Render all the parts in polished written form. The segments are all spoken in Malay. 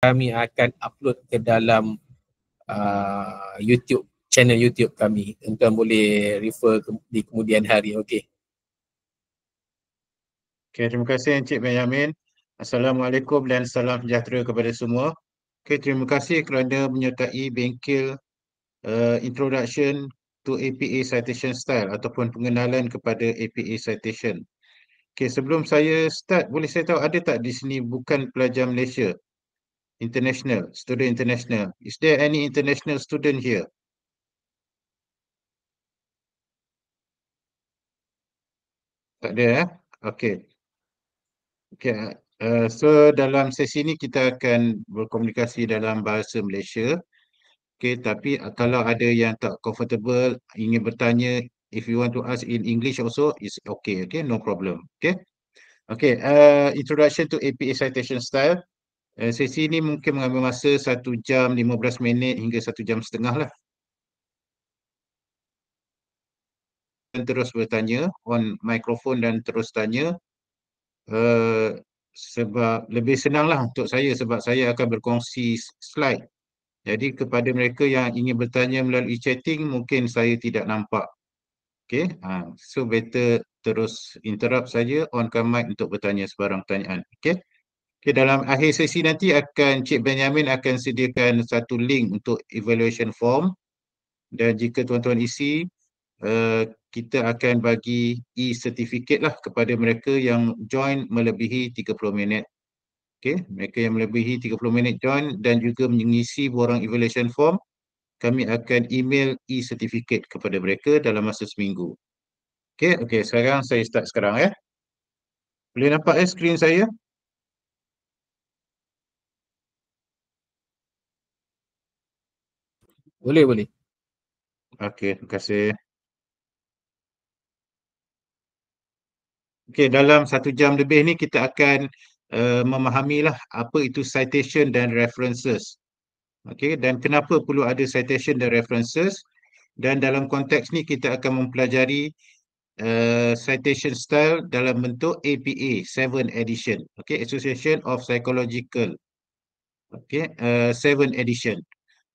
kami akan upload ke dalam YouTube, channel YouTube kami. Tuan boleh refer di kemudian hari. Okey. Okay, terima kasih Encik Benyamin. Assalamualaikum dan salam sejahtera kepada semua. Okay, terima kasih kerana menyertai bengkel Introduction to APA Citation Style ataupun pengenalan kepada APA Citation. Okay, sebelum saya start, boleh saya tahu ada tak di sini bukan pelajar Malaysia? International, student international. Is there any international student here? Tak ada, eh? Okay. Okay. So dalam sesi ini kita akan berkomunikasi dalam bahasa Malaysia. Okay, tapi kalau ada yang tak comfortable, ingin bertanya, if you want to ask in English also, it's okay, okay, no problem, okay. Okay, introduction to APA citation style. Sesi ini mungkin mengambil masa 1 jam 15 minit hingga 1 jam setengah lah. Dan terus bertanya on mikrofon dan terus tanya. Sebab lebih senang lah untuk saya sebab saya akan berkongsi slide. Jadi kepada mereka yang ingin bertanya melalui chatting, mungkin saya tidak nampak. Okay, so better terus interrupt saja, onkan mic untuk bertanya sebarang pertanyaan. Okay, okay, dalam akhir sesi nanti Cik Benyamin akan sediakan satu link untuk evaluation form dan jika tuan-tuan isi, kita akan bagi e-certificate lah kepada mereka yang join melebihi 30 minit. Okay, mereka yang melebihi 30 minit join dan juga mengisi borang evaluation form, kami akan email e-certificate kepada mereka dalam masa seminggu. Okay, okay, sekarang saya start sekarang ya. Boleh nampak skrin saya? Boleh, boleh. Okay, terima kasih. Okay, dalam 1 jam lebih ni kita akan memahamilah apa itu citation dan references. Okay, dan kenapa perlu ada citation dan references. Dan dalam konteks ni kita akan mempelajari citation style dalam bentuk APA 7 edition. Okay, Association of Psychological. Okay, 7 edition.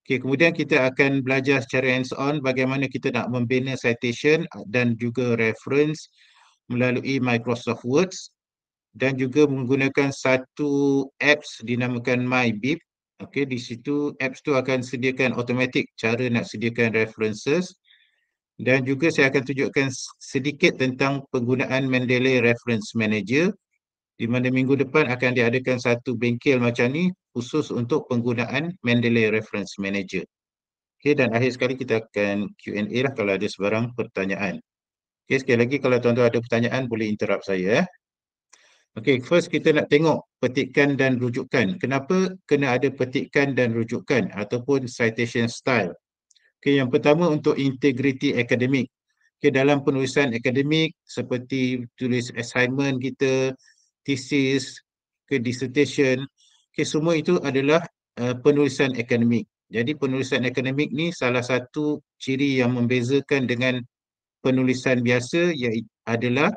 Okay, kemudian kita akan belajar secara hands-on bagaimana kita nak membina citation dan juga reference melalui Microsoft Words dan juga menggunakan satu apps dinamakan MyBib. Okay, di situ apps tu akan sediakan automatic cara nak sediakan references dan juga saya akan tunjukkan sedikit tentang penggunaan Mendeley Reference Manager di mana minggu depan akan diadakan satu bengkel macam ni khusus untuk penggunaan Mendeley Reference Manager. Okay, dan akhir sekali kita akan Q&A lah kalau ada sebarang pertanyaan. Okay, sekali lagi kalau tuan-tuan ada pertanyaan boleh interrupt saya. Okay, first kita nak tengok petikan dan rujukan. Kenapa kena ada petikan dan rujukan ataupun citation style? Okay, yang pertama untuk integriti akademik. Okay, dalam penulisan akademik seperti tulis assignment kita, thesis, dissertation, okay, semua itu adalah penulisan akademik. Jadi penulisan akademik ni salah satu ciri yang membezakan dengan penulisan biasa iaitu adalah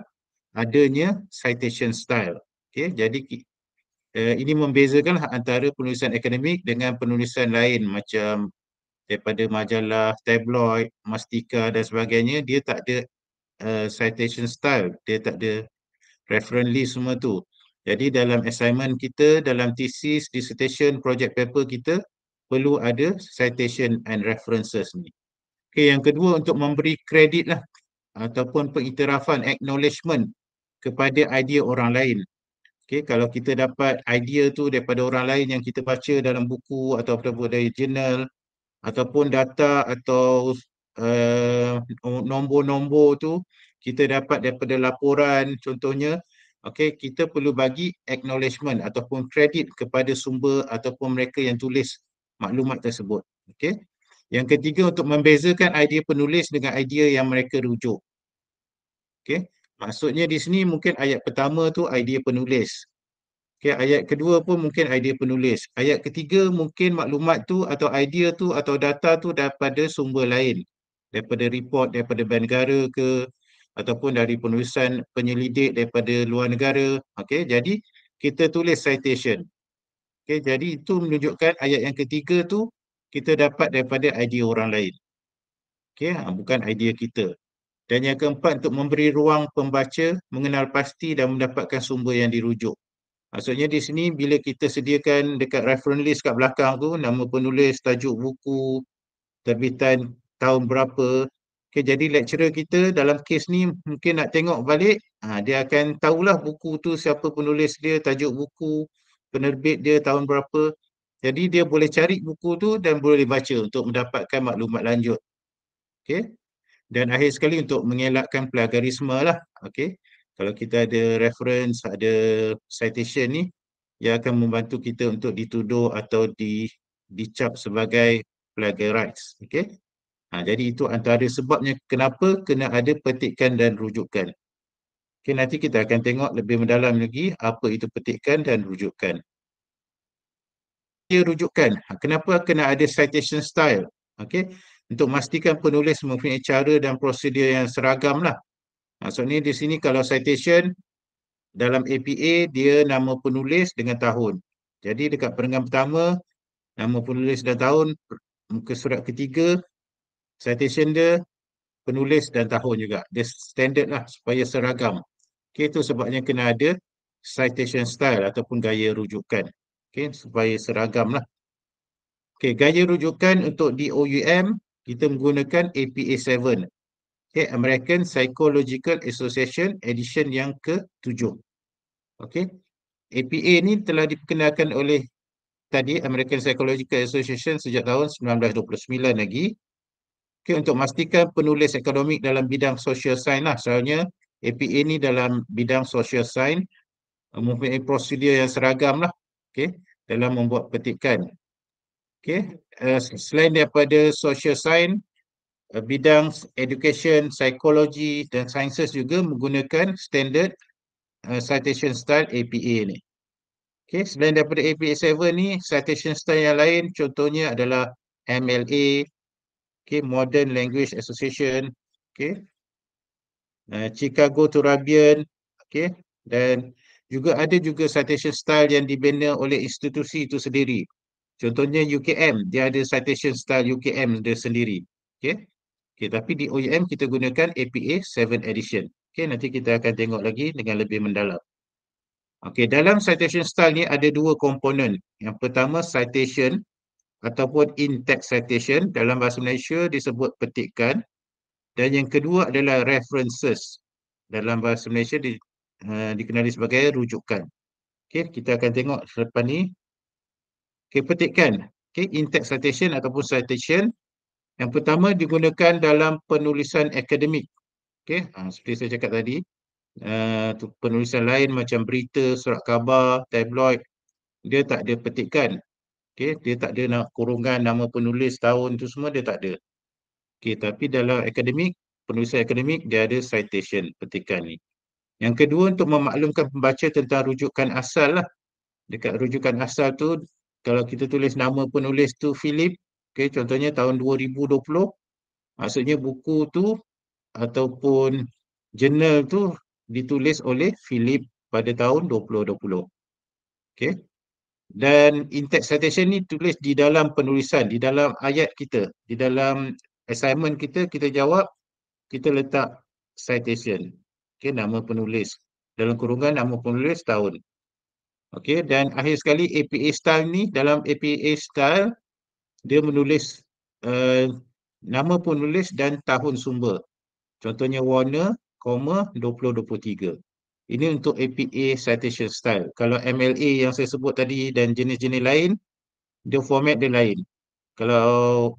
adanya citation style. Okay, jadi ini membezakan antara penulisan akademik dengan penulisan lain macam daripada majalah, tabloid, Mastika dan sebagainya. Dia tak ada citation style, dia tak ada reference list semua tu. Jadi dalam assignment kita, dalam thesis, dissertation, project paper kita perlu ada citation and references ni. Okay, yang kedua untuk memberi kredit lah ataupun pengiktirafan, acknowledgement kepada idea orang lain. Okay, kalau kita dapat idea tu daripada orang lain yang kita baca dalam buku ataupun dari jurnal ataupun data atau nombor-nombor tu kita dapat daripada laporan contohnya, okay, kita perlu bagi acknowledgement ataupun kredit kepada sumber ataupun mereka yang tulis maklumat tersebut. Okay. Yang ketiga untuk membezakan idea penulis dengan idea yang mereka rujuk. Okay. Maksudnya di sini mungkin ayat pertama tu idea penulis. Okay, ayat kedua pun mungkin idea penulis. Ayat ketiga mungkin maklumat tu atau idea tu atau data tu daripada sumber lain. Daripada report, daripada bank negara ke ataupun dari penulisan penyelidik daripada luar negara. Okay, jadi kita tulis citation. Okay, jadi itu menunjukkan ayat yang ketiga tu kita dapat daripada idea orang lain. Okay, bukan idea kita. Dan yang keempat, untuk memberi ruang pembaca mengenal pasti dan mendapatkan sumber yang dirujuk. Maksudnya di sini bila kita sediakan dekat reference list kat belakang tu, nama penulis, tajuk buku, terbitan tahun berapa. Okay, jadi lecturer kita dalam kes ni mungkin nak tengok balik, dia akan tahulah buku tu siapa penulis dia, tajuk buku, penerbit dia tahun berapa. Jadi dia boleh cari buku tu dan boleh baca untuk mendapatkan maklumat lanjut. Okay. Dan akhir sekali untuk mengelakkan plagiarisme lah. Okay. Kalau kita ada reference, ada citation ni, ia akan membantu kita untuk dituduh atau dicap sebagai plagiarize. Okay. Jadi itu antara sebabnya kenapa kena ada petikan dan rujukan. Okay, nanti kita akan tengok lebih mendalam lagi apa itu petikan dan rujukan. Rujukan, kenapa kena ada citation style? Okay. Untuk memastikan penulis mempunyai cara dan prosedur yang seragam lah. Maksudnya di sini kalau citation dalam APA dia nama penulis dengan tahun. Jadi dekat perenggan pertama nama penulis dan tahun, muka surat ketiga citation dia penulis dan tahun juga. Dia standard lah supaya seragam. Okay, itu sebabnya kena ada citation style ataupun gaya rujukan. Okay, supaya seragam lah. Okay, gaya rujukan untuk di OUM kita menggunakan APA 7. Okay, American Psychological Association edition yang ke-7. Okay, APA ni telah diperkenalkan oleh tadi American Psychological Association sejak tahun 1929 lagi. Okay, untuk memastikan penulis akademik dalam bidang social science lah. Soalnya APA ni dalam bidang social science mempunyai prosedur yang seragam lah. Okay, dalam membuat petikan. Okay, selain daripada social science, bidang education, psikologi dan sciences juga menggunakan standard citation style APA ni. Okay, selain daripada APA 7 ni, citation style yang lain contohnya adalah MLA, okay, Modern Language Association, okay, Chicago Turabian, okay, dan juga ada juga citation style yang dibina oleh institusi itu sendiri. Contohnya UKM, dia ada citation style UKM dia sendiri. Okay. Okay, tapi di OUM kita gunakan APA 7 edition. Okay, nanti kita akan tengok lagi dengan lebih mendalam. Okay, dalam citation style ni ada dua komponen. Yang pertama citation ataupun in-text citation, dalam bahasa Malaysia disebut petikan. Dan yang kedua adalah references. Dalam bahasa Malaysia dikenali sebagai rujukan. Okay, kita akan tengok selepas ni. Okay, petikan. Okay, in-text citation ataupun citation. Yang pertama digunakan dalam penulisan akademik. Okay, seperti saya cakap tadi. Penulisan lain macam berita, surat khabar, tabloid, dia tak ada petikan. Okay, dia tak ada kurungan nama penulis, tahun tu semua dia tak ada. Okay, tapi dalam akademik, penulisan akademik dia ada citation, petikan ni. Yang kedua untuk memaklumkan pembaca tentang rujukan asal lah. Dekat rujukan asal tu, kalau kita tulis nama penulis tu Philip, okay, contohnya tahun 2020, maksudnya buku tu ataupun jurnal tu ditulis oleh Philip pada tahun 2020. Okay. Dan in-text citation ni tulis di dalam penulisan, di dalam ayat kita, di dalam assignment kita, kita jawab, kita letak citation. Okay, nama penulis. Dalam kurungan nama penulis tahun. Okay, dan akhir sekali APA style ni, dalam APA style, dia menulis nama penulis dan tahun sumber. Contohnya Warner, 2023. Ini untuk APA citation style. Kalau MLA yang saya sebut tadi dan jenis-jenis lain, dia format dia lain. Kalau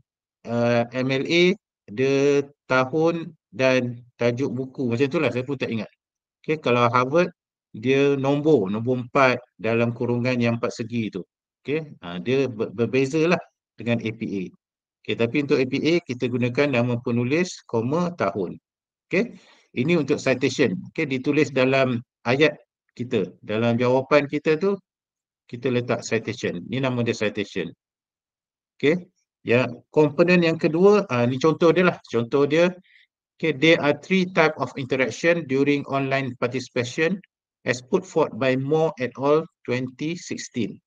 MLA, dia tahun dan tajuk buku. Macam itulah, saya pun tak ingat. Okay, kalau Harvard, dia nombor 4 dalam kurungan yang 4 segi tu. Okay, dia berbeza lah dengan APA. Okay, tapi untuk APA, kita gunakan nama penulis, tahun. Okay, ini untuk citation. Okay, ditulis dalam ayat kita. Dalam jawapan kita tu, kita letak citation. Ini nama dia citation. Okay, ya, komponen yang kedua, ni contoh dia lah. Contoh dia, okay, there are 3 types of interaction during online participation as put forth by Moore et al. 2016.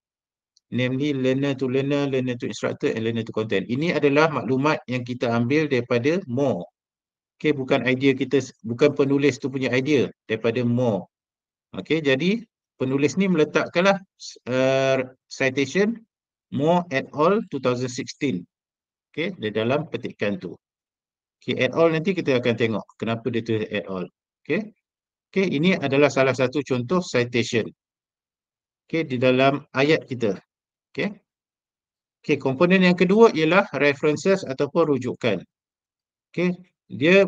namely learner to learner, learner to instructor, and learner to content. Ini adalah maklumat yang kita ambil daripada more. Okay, bukan idea kita, bukan penulis tu punya idea, daripada more. Okay, jadi penulis ni meletakkanlah citation Moore et al. 2016. Okay, di dalam petikan tu. Okay, et al. Nanti kita akan tengok kenapa dia tulis et al. Okay. Okay, ini adalah salah satu contoh citation. Okay, di dalam ayat kita. Okay. Okay, komponen yang kedua ialah references ataupun rujukan. Okay, dia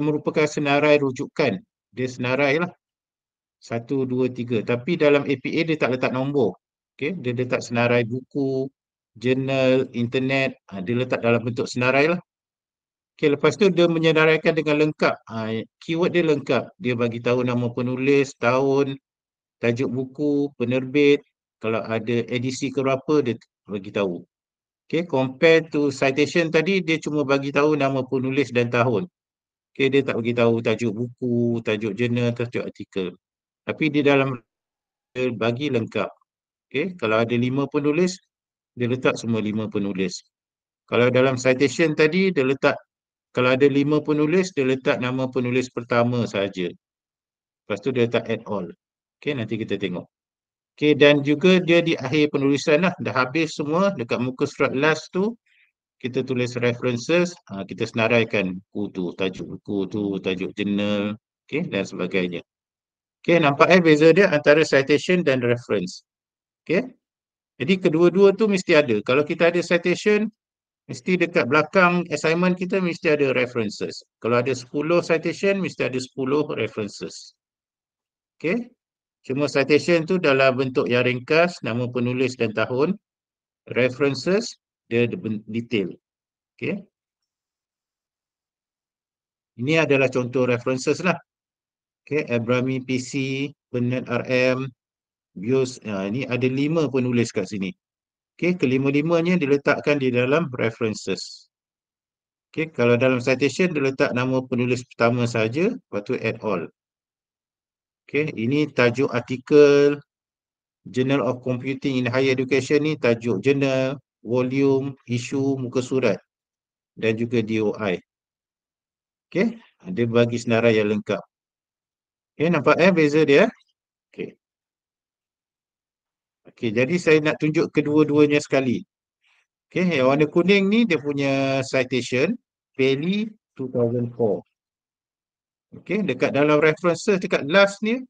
merupakan senarai rujukan. Dia senarai lah. 1, 2, 3. Tapi dalam APA dia tak letak nombor. Okay, dia letak senarai buku, jurnal, internet. Dia letak dalam bentuk senarai lah. Okay, lepas tu dia menyenaraikan dengan lengkap. Keyword dia lengkap. Dia bagi tahu nama penulis, tahun, tajuk buku, penerbit. Kalau ada edisi ke apa, dia bagi tahu. Okay, compare to citation tadi, dia cuma bagi tahu nama penulis dan tahun. Okay, dia tak bagi tahu tajuk buku, tajuk jurnal, tajuk artikel. Tapi di dalam dia bagi lengkap. Okay, kalau ada 5 penulis, dia letak semua 5 penulis. Kalau dalam citation tadi, dia letak, kalau ada 5 penulis, dia letak nama penulis pertama saja. Lepas tu dia letak et al. Okay, nanti kita tengok. Okay, dan juga dia di akhir penulisan lah, dah habis semua, dekat muka surat last tu, kita tulis references, kita senaraikan buku tu, tajuk buku tu, tajuk jurnal, okay, dan sebagainya. Okay, nampak beza dia antara citation dan reference. Okay, jadi kedua-dua tu mesti ada. Kalau kita ada citation, mesti dekat belakang assignment kita mesti ada references. Kalau ada 10 citation, mesti ada 10 references. Okay, cuma citation tu dalam bentuk yang ringkas, nama penulis dan tahun. References, dia detail. Okay, ini adalah contoh references lah. Okay, Abrami PC, Bernard RM, Bios, ini ada 5 penulis kat sini. Okay, kelima-limanya diletakkan di dalam references. Okay, kalau dalam citation dia letak nama penulis pertama saja, lepas tu et al. Okay, ini tajuk artikel, Journal of Computing in Higher Education ni tajuk jurnal, volume, isu, muka surat dan juga DOI. Okay, dia bagi senarai yang lengkap. Okay, nampak beza dia? Okay. Okay, jadi saya nak tunjuk kedua-duanya sekali. Okay, yang warna kuning ni dia punya citation, Bailey 2004. Okay, dekat dalam references dekat last ni,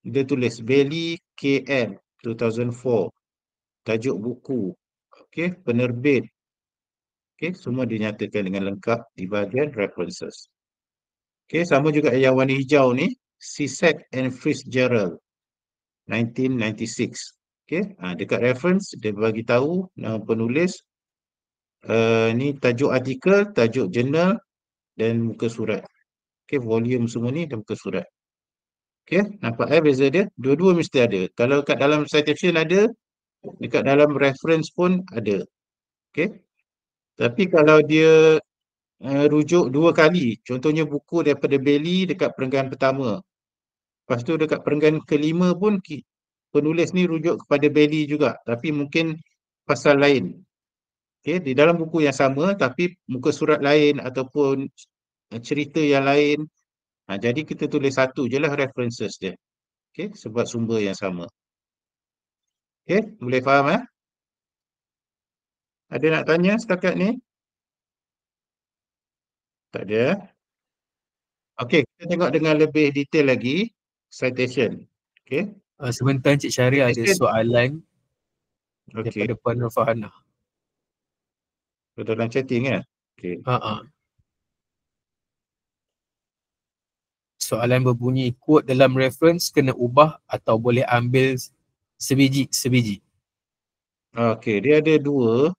dia tulis Bailey KM 2004. Tajuk buku. Okay, penerbit. Okay, semua dinyatakan dengan lengkap di bahagian references. Okay, sama juga yang warna hijau ni, Cisak and Fitzgerald 1996. Okay, dekat reference dia bagi tahu nama penulis, ni tajuk artikel, tajuk jurnal dan muka surat. Okay, volume semua ni dan muka surat. Okay, nampak beza dia? Dua-dua mesti ada. Kalau kat dalam citation ada, dekat dalam reference pun ada. Okay, tapi kalau dia rujuk 2 kali, contohnya buku daripada Bailey dekat perenggan pertama, lepas tu dekat perenggan kelima pun penulis ni rujuk kepada Bailey juga, tapi mungkin pasal lain. Okay, di dalam buku yang sama tapi muka surat lain ataupun cerita yang lain. Jadi kita tulis satu je lah references dia. Okay, sebab sumber yang sama. Okay, boleh faham Ada nak tanya setakat ni? Tak ada. Okay, kita tengok dengan lebih detail lagi citation. Okay. Sebentar Encik Syahrir ada soalan daripada Puan Nurfahana. Dalam chatting Okay. Soalan berbunyi, quote dalam reference kena ubah atau boleh ambil sebiji? Okay, dia ada 2.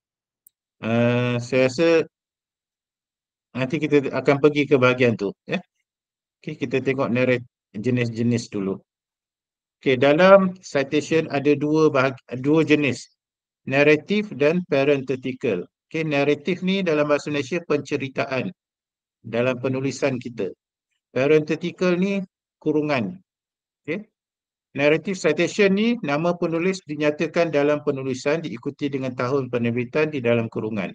Saya rasa nanti kita akan pergi ke bahagian tu. Okay, kita tengok jenis-jenis dulu. Okay, dalam citation ada 2 jenis, narrative dan parenthetical. Okay, narrative ni dalam bahasa Malaysia penceritaan dalam penulisan kita. Parenthetical ni kurungan. Okay. Narrative citation ni nama penulis dinyatakan dalam penulisan diikuti dengan tahun penerbitan di dalam kurungan.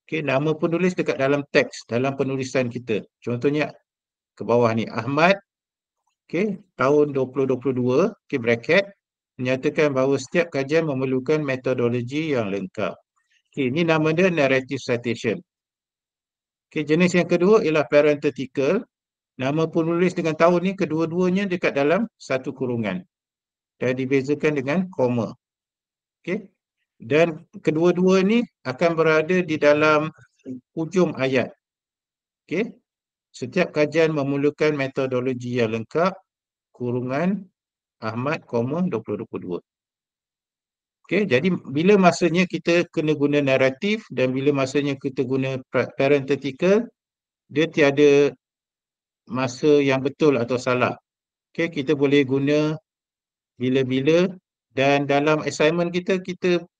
Okey, nama penulis dekat dalam teks dalam penulisan kita. Contohnya ke bawah ni Ahmad, okey, tahun 2022, okey, bracket, menyatakan bahawa setiap kajian memerlukan metodologi yang lengkap. Okey, ini nama dia narrative citation. Okey, jenis yang kedua ialah parenthetical. Nama penulis dengan tahun ni kedua-duanya dekat dalam satu kurungan dan dibezakan dengan koma. Okey. Dan kedua-dua ni akan berada di dalam hujung ayat. Okey. Setiap kajian memerlukan metodologi yang lengkap, kurungan Ahmad, 2022. Okey, jadi bila masanya kita kena guna naratif dan bila masanya kita guna parenthetical, dia tiada masa yang betul atau salah. Okey, kita boleh guna bila-bila dan dalam assignment kita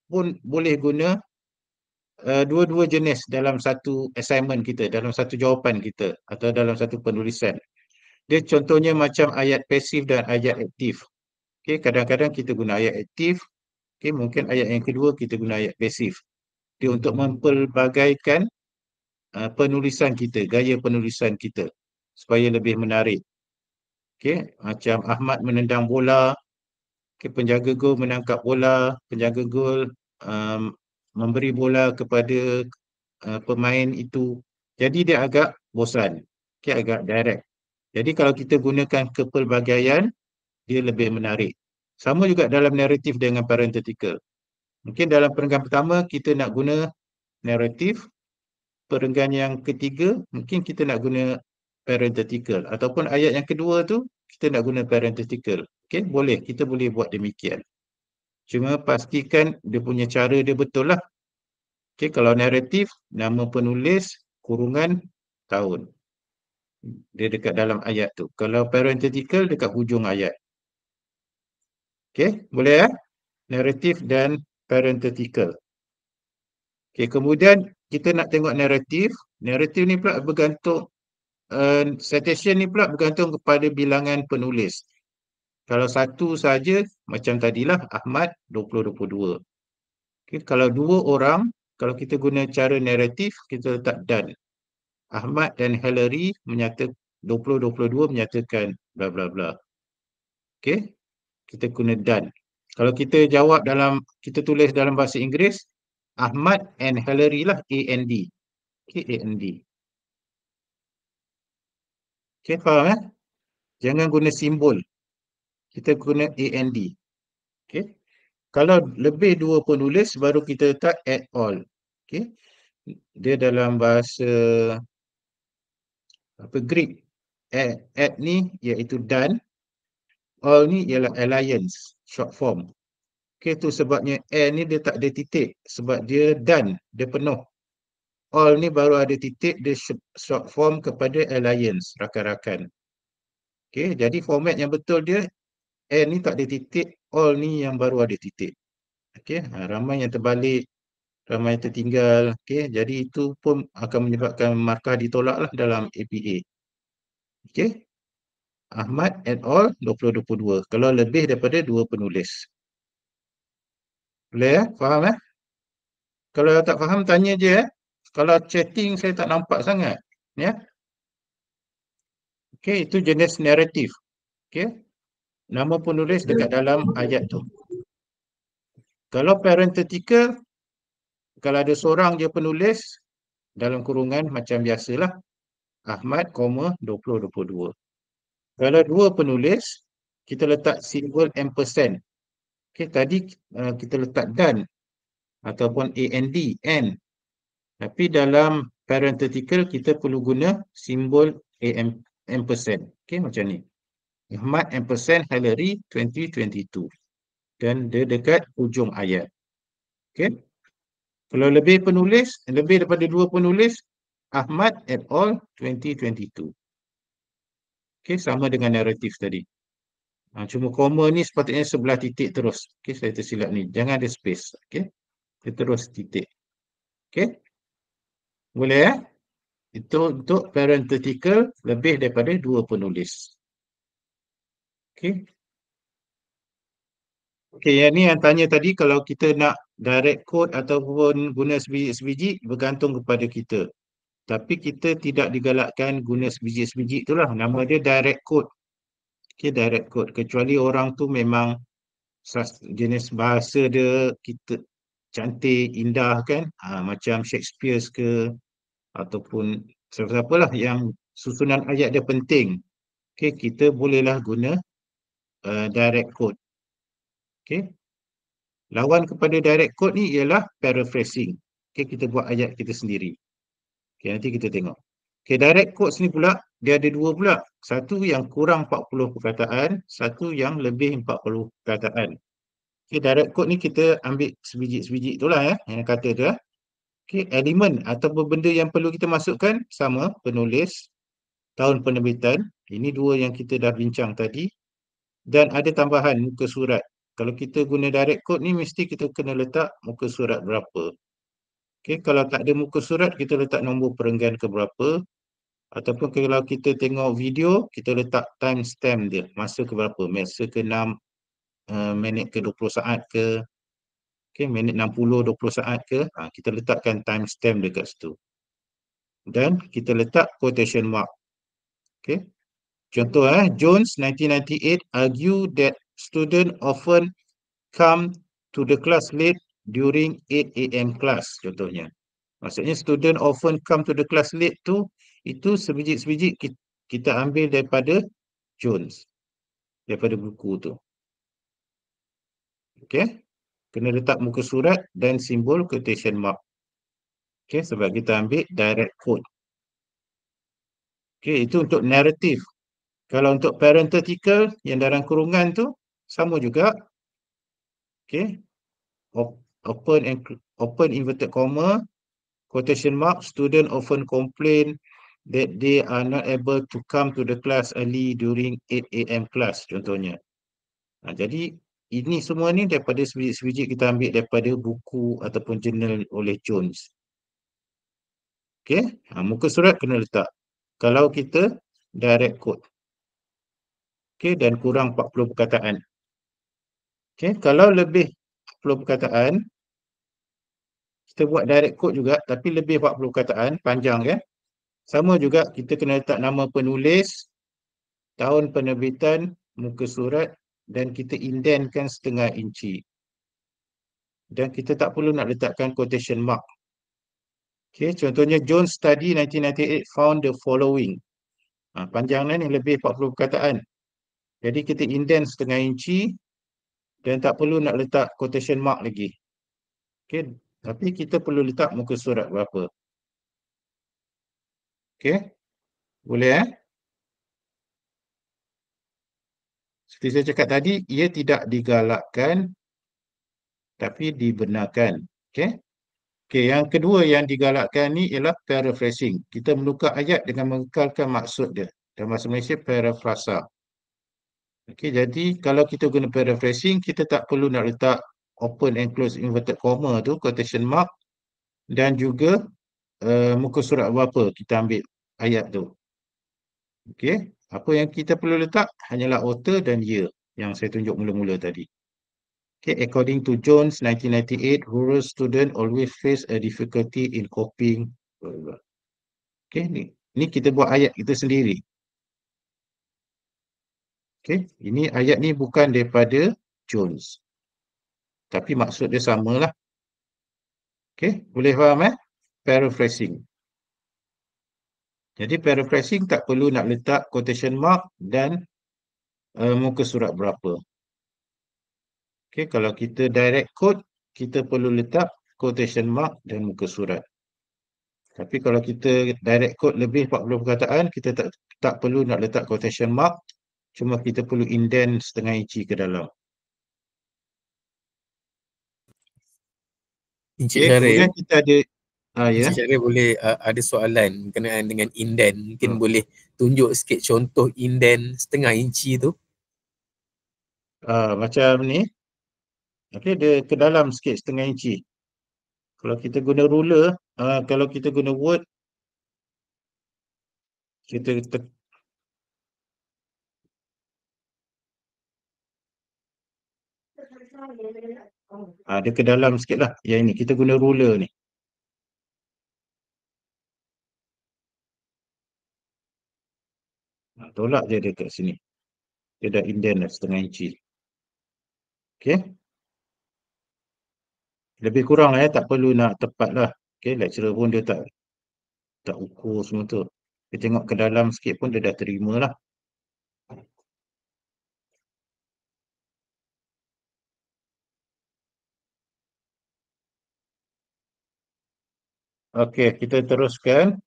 pun boleh guna dua-dua jenis dalam satu assignment kita, dalam satu jawapan kita atau dalam satu penulisan. Dia contohnya macam ayat pasif dan ayat aktif. Okey, kadang-kadang kita guna ayat aktif, okey, mungkin ayat yang kedua kita guna ayat pasif. Dia untuk mempelbagaikan penulisan kita, gaya penulisan kita supaya lebih menarik. Okey, macam Ahmad menendang bola, okey, penjaga gol menangkap bola, penjaga gol memberi bola kepada pemain itu. Jadi dia agak bosan. Okay, agak direct. Jadi kalau kita gunakan kepelbagaian, dia lebih menarik. Sama juga dalam naratif dengan parenthetical. Mungkin dalam perenggan pertama kita nak guna naratif. Perenggan yang ketiga mungkin kita nak guna parenthetical. Ataupun ayat yang kedua tu kita nak guna parenthetical. Okay, boleh. Kita boleh buat demikian. Cuma pastikan dia punya cara dia betul lah. Okay, kalau naratif, nama penulis, kurungan, tahun. Dia dekat dalam ayat tu. Kalau parenthetical, dekat hujung ayat. Okay, boleh ya? Naratif dan parenthetical. Okay, kemudian kita nak tengok naratif. Naratif ni pula bergantung, citation ni pula bergantung kepada bilangan penulis. Kalau satu saja, macam tadilah, Ahmad 2022. Okay, kalau dua orang, kalau kita guna cara naratif, kita letak dan. Ahmad dan Hillary menyatakan 2022 menyatakan bla bla bla. Okey, kita guna dan. Kalau kita jawab kita tulis dalam bahasa Inggeris, Ahmad and Hillary lah, AND. Okey, AND. Okey, faham? Jangan guna simbol. Kita guna AND. Okey. Kalau lebih dua penulis baru kita letak at all. Okey. Dia dalam bahasa Greek. At ni iaitu dan. All ni ialah alliance, short form. Okay, tu sebabnya N ni dia tak ada titik. Sebab dia dan, dia penuh. All ni baru ada titik, dia short form kepada alliance, rakan-rakan. Okay, jadi format yang betul dia, N ni tak ada titik, all ni yang baru ada titik. Okay, ramai yang terbalik, ramai yang tertinggal. Okay, jadi itu pun akan menyebabkan markah ditolak lah dalam APA. Okay. Ahmad et al. 2022. Kalau lebih daripada dua penulis. Boleh ya? Faham ya? Kalau tak faham, tanya je ya. Kalau chatting saya tak nampak sangat. Ya. Okey, itu jenis naratif. Okey. Nama penulis dekat dalam ayat tu. Kalau parenthetical, kalau ada seorang je penulis, dalam kurungan macam biasalah. Ahmad, 2022. Kalau dua penulis, kita letak simbol ampersand. Okey, tadi kita letak dan ataupun AND, N. Tapi dalam parenthetical kita perlu guna simbol ampersand. Okey, macam ni. Ahmad ampersand Hillary 2022. Dan dia dekat hujung ayat. Okey. Kalau lebih penulis, lebih daripada dua penulis, Ahmad et al. 2022. Okey, sama dengan naratif tadi. Cuma koma ni sepatutnya sebelah titik terus. Okey, saya tersilap ni. Jangan ada space. Okey. Dia terus titik. Okey. Boleh ya? Itu untuk parenthetical lebih daripada dua penulis. Okey. Okey, yang ni yang tanya tadi kalau kita nak direct code ataupun guna sebiji-sebiji bergantung kepada kita. Tapi kita tidak digalakkan guna sebiji-sebiji itulah. Nama dia direct code. Okey, direct code. Kecuali orang tu memang jenis bahasa dia kita cantik, indah kan. Macam Shakespeare ke ataupun siapa-siapa lah yang susunan ayat dia penting. Okey, kita bolehlah guna direct code. Okey. Lawan kepada direct code ni ialah paraphrasing. Okey, kita buat ayat kita sendiri. Okey, nanti kita tengok. Okey, direct quotes ni pula dia ada dua pula. Satu yang kurang 40 perkataan, satu yang lebih 40 perkataan. Okey, direct quote ni kita ambil sebiji-sebiji itulah yang kata tu. Okey, elemen atau benda yang perlu kita masukkan sama, penulis, tahun penerbitan. Ini dua yang kita dah bincang tadi. Dan ada tambahan muka surat. Kalau kita guna direct code ni mesti kita kena letak muka surat berapa. Okey, kalau tak ada muka surat kita letak nombor perenggan ke berapa. Ataupun kalau kita tengok video, kita letak timestamp dia. Masa ke berapa? Masa ke 6 minit ke 20 saat ke. Okay, minit 60, 20 saat ke. Kita letakkan timestamp dekat situ. Dan kita letak quotation mark. Okay. Contoh Jones 1998 argue that student often come to the class late during 8 AM class. Contohnya. Maksudnya student often come to the class late tu, itu sebiji-sebiji kita ambil daripada Jones. Daripada buku tu. Okey. Kena letak muka surat dan simbol quotation mark. Okey, sebab kita ambil direct quote. Okey, itu untuk narrative. Kalau untuk parenthetical yang dalam kurungan tu sama juga. Okey. Open inverted comma, quotation mark, student often complain that they are not able to come to the class early during 8 AM class contohnya. Jadi ini semua ni daripada sebiji-sebiji kita ambil daripada buku ataupun jurnal oleh Jones. Okey, muka surat kena letak. Kalau kita direct quote. Okey, dan kurang 40 perkataan. Okey, kalau lebih 40 perkataan, kita buat direct quote juga tapi lebih 40 perkataan, panjang ya. Sama juga kita kena letak nama penulis, tahun penerbitan, muka surat dan kita indentkan setengah inci. Dan kita tak perlu nak letakkan quotation mark. Okay, contohnya Jones study 1998 found the following. Panjangnya ni lebih 40 perkataan. Jadi kita indent setengah inci dan tak perlu nak letak quotation mark lagi. Okay, tapi kita perlu letak muka surat berapa. Okay, boleh Seperti saya cakap tadi, ia tidak digalakkan tapi dibenarkan. Okay. Okey, yang kedua yang digalakkan ni ialah paraphrasing. Kita menukar ayat dengan mengekalkan maksud dia. Dalam bahasa Malaysia, paraphrasa. Okey, jadi kalau kita guna paraphrasing, kita tak perlu nak letak open and close inverted comma tu, quotation mark, dan juga muka surat berapa kita ambil ayat tu. Okey, apa yang kita perlu letak hanyalah author dan year yang saya tunjuk mula-mula tadi. Okay, according to Jones 1998, rural students always face a difficulty in coping. Okay, ni kita buat ayat kita sendiri. Okay, ini ayat ni bukan daripada Jones. Tapi maksud dia samalah. Okay, boleh faham Paraphrasing. Jadi paraphrasing tak perlu nak letak quotation mark dan muka surat berapa. Okay, kalau kita direct quote, kita perlu letak quotation mark dan muka surat. Tapi kalau kita direct quote lebih 40 perkataan, kita tak perlu nak letak quotation mark. Cuma kita perlu indent setengah inci ke dalam. Encik Okay, Syaril, kemudian kita ada Encik Syaril boleh ada soalan berkenaan dengan indent. Mungkin boleh tunjuk sikit contoh indent setengah inci tu. Macam ni. Okay, dia ke dalam sikit setengah inci. Kalau kita guna ruler, kalau kita guna Word, kita Dia ke dalam sikit lah. Yang ini, kita guna ruler ni. Tolak je dia kat sini. Dia dah indent dah setengah inci. Okay. Lebih kurang lah tak perlu nak tepat lah. Okay, lecturer pun dia tak ukur semua tu. Dia tengok ke dalam sikit pun dia dah terima lah. Okey, kita teruskan.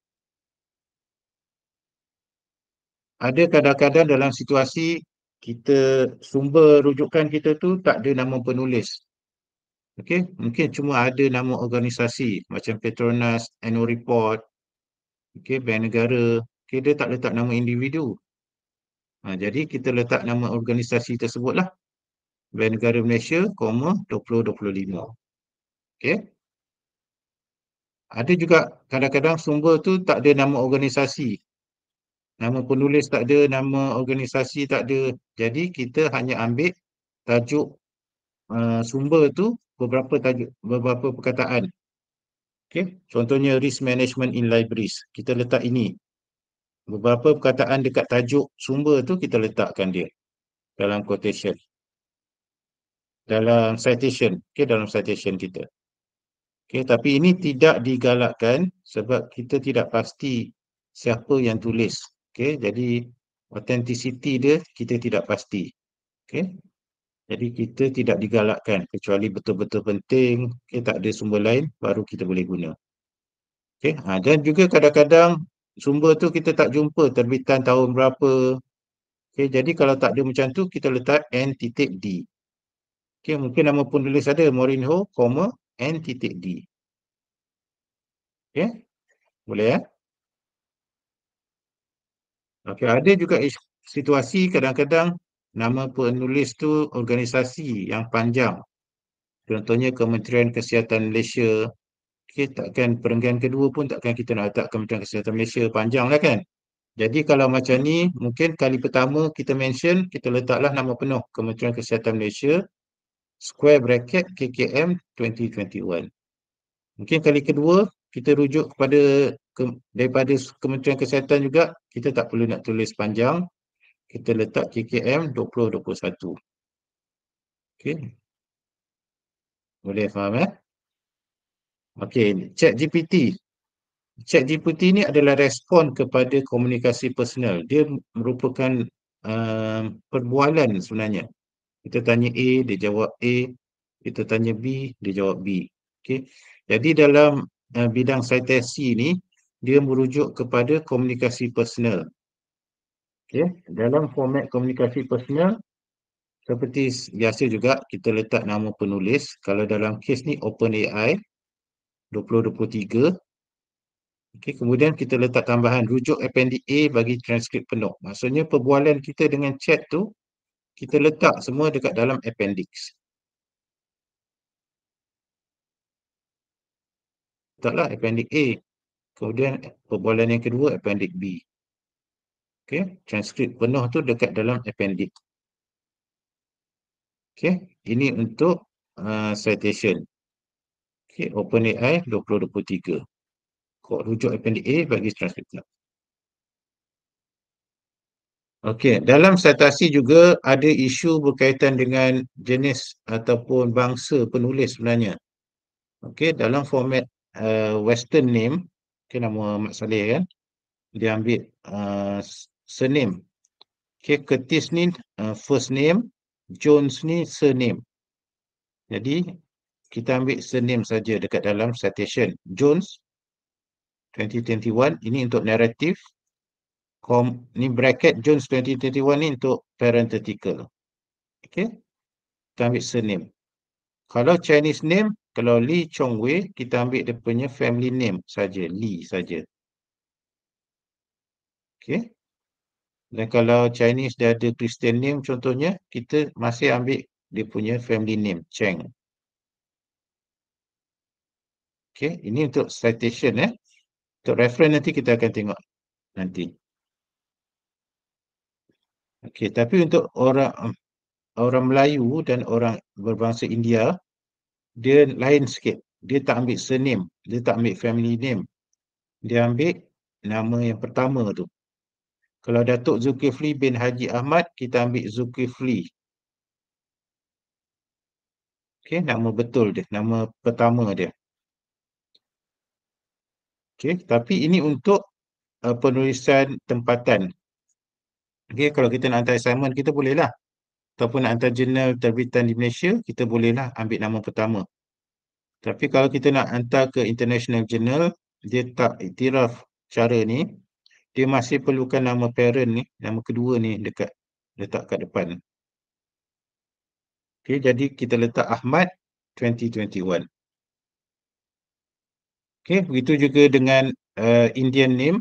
Ada kadang-kadang dalam situasi kita sumber rujukan kita tu tak ada nama penulis. Okey, mungkin cuma ada nama organisasi macam Petronas, Annual Report, okey, Bank Negara. Okey, dia tak letak nama individu. Jadi kita letak nama organisasi tersebutlah. Bank Negara Malaysia, 2025. Okey. Ada juga kadang-kadang sumber tu tak ada nama organisasi. Nama penulis tak ada, nama organisasi tak ada. Jadi kita hanya ambil tajuk sumber tu beberapa perkataan. Okay. Contohnya risk management in libraries. Kita letak ini. Beberapa perkataan dekat tajuk sumber tu kita letakkan dia dalam quotation. Dalam citation. Okay, dalam citation kita. Okay, tapi ini tidak digalakkan sebab kita tidak pasti siapa yang tulis. Okay, jadi authenticity dia kita tidak pasti. Okay, jadi kita tidak digalakkan kecuali betul-betul penting. Okay, tak ada sumber lain baru kita boleh guna. Okay, dan juga kadang-kadang sumber tu kita tak jumpa terbitan tahun berapa. Okay, jadi kalau tak ada macam tu kita letak N.D. Okay, mungkin nama penulis ada Mourinho, N.D. Okay, boleh ya? Okay, ada juga situasi kadang-kadang nama penulis tu organisasi yang panjang. Contohnya Kementerian Kesihatan Malaysia. Okay, takkan perenggan kedua pun takkan kita nak letak Kementerian Kesihatan Malaysia, panjang lah kan. Jadi kalau macam ni, mungkin kali pertama kita mention, kita letaklah nama penuh Kementerian Kesihatan Malaysia, square bracket KKM 2021. Mungkin kali kedua, kita rujuk daripada Kementerian Kesihatan juga, kita tak perlu nak tulis panjang, kita letak KKM 2021. Okey. Boleh faham Okey, ChatGPT. ChatGPT ni adalah respon kepada komunikasi personal. Dia merupakan perbualan sebenarnya. Kita tanya A, dia jawab A. Kita tanya B, dia jawab B. Okey. Jadi dalam bidang citasi ni, dia merujuk kepada komunikasi personal. Okey. Dalam format komunikasi personal, seperti biasa juga kita letak nama penulis. Kalau dalam kes ni OpenAI 2023. Okay, kemudian kita letak tambahan rujuk appendix A bagi transkrip penuh. Maksudnya perbualan kita dengan chat tu kita letak semua dekat dalam appendix. Letaklah appendix A. Kemudian perbualan yang kedua appendix B. Okay, transkrip penuh tu dekat dalam appendix. Okay, ini untuk citation. Okay, OpenAI 2023. Kod rujuk appendix A bagi transkrip penuh. Okey, dalam citasi juga ada isu berkaitan dengan jenis ataupun bangsa penulis sebenarnya. Okey, dalam format Western name, okay, nama Mat Saleh kan, dia ambil surname. Okey, Curtis ni first name, Jones ni surname. Jadi, kita ambil surname saja dekat dalam citation. Jones 2021, ini untuk narrative. Ni bracket Jones 2021 ni untuk parenthetical. Okay, kita ambil surname. Kalau Chinese name, kalau Lee Chong Wei, kita ambil dia punya family name saja, Lee saja. Okay. Dan kalau Chinese dia ada Christian name contohnya, kita masih ambil dia punya family name, Cheng. Okay, ini untuk citation Untuk reference nanti kita akan tengok nanti. Okay, tapi untuk orang orang Melayu dan orang berbangsa India, dia lain sikit. Dia tak ambil surname, dia tak ambil family name. Dia ambil nama yang pertama tu. Kalau Datuk Zulkifli bin Haji Ahmad, kita ambil Zulkifli. Okey, nama betul dia, nama pertama dia. Okey, tapi ini untuk penulisan tempatan. Okey, kalau kita nak hantar assignment, kita bolehlah. Ataupun nak hantar jurnal terbitan di Malaysia, kita bolehlah ambil nama pertama. Tapi kalau kita nak hantar ke international journal, dia tak iktiraf cara ni, dia masih perlukan nama parent ni, nama kedua ni letak kat depan. Okey, jadi kita letak Ahmad 2021. Okey, begitu juga dengan Indian name.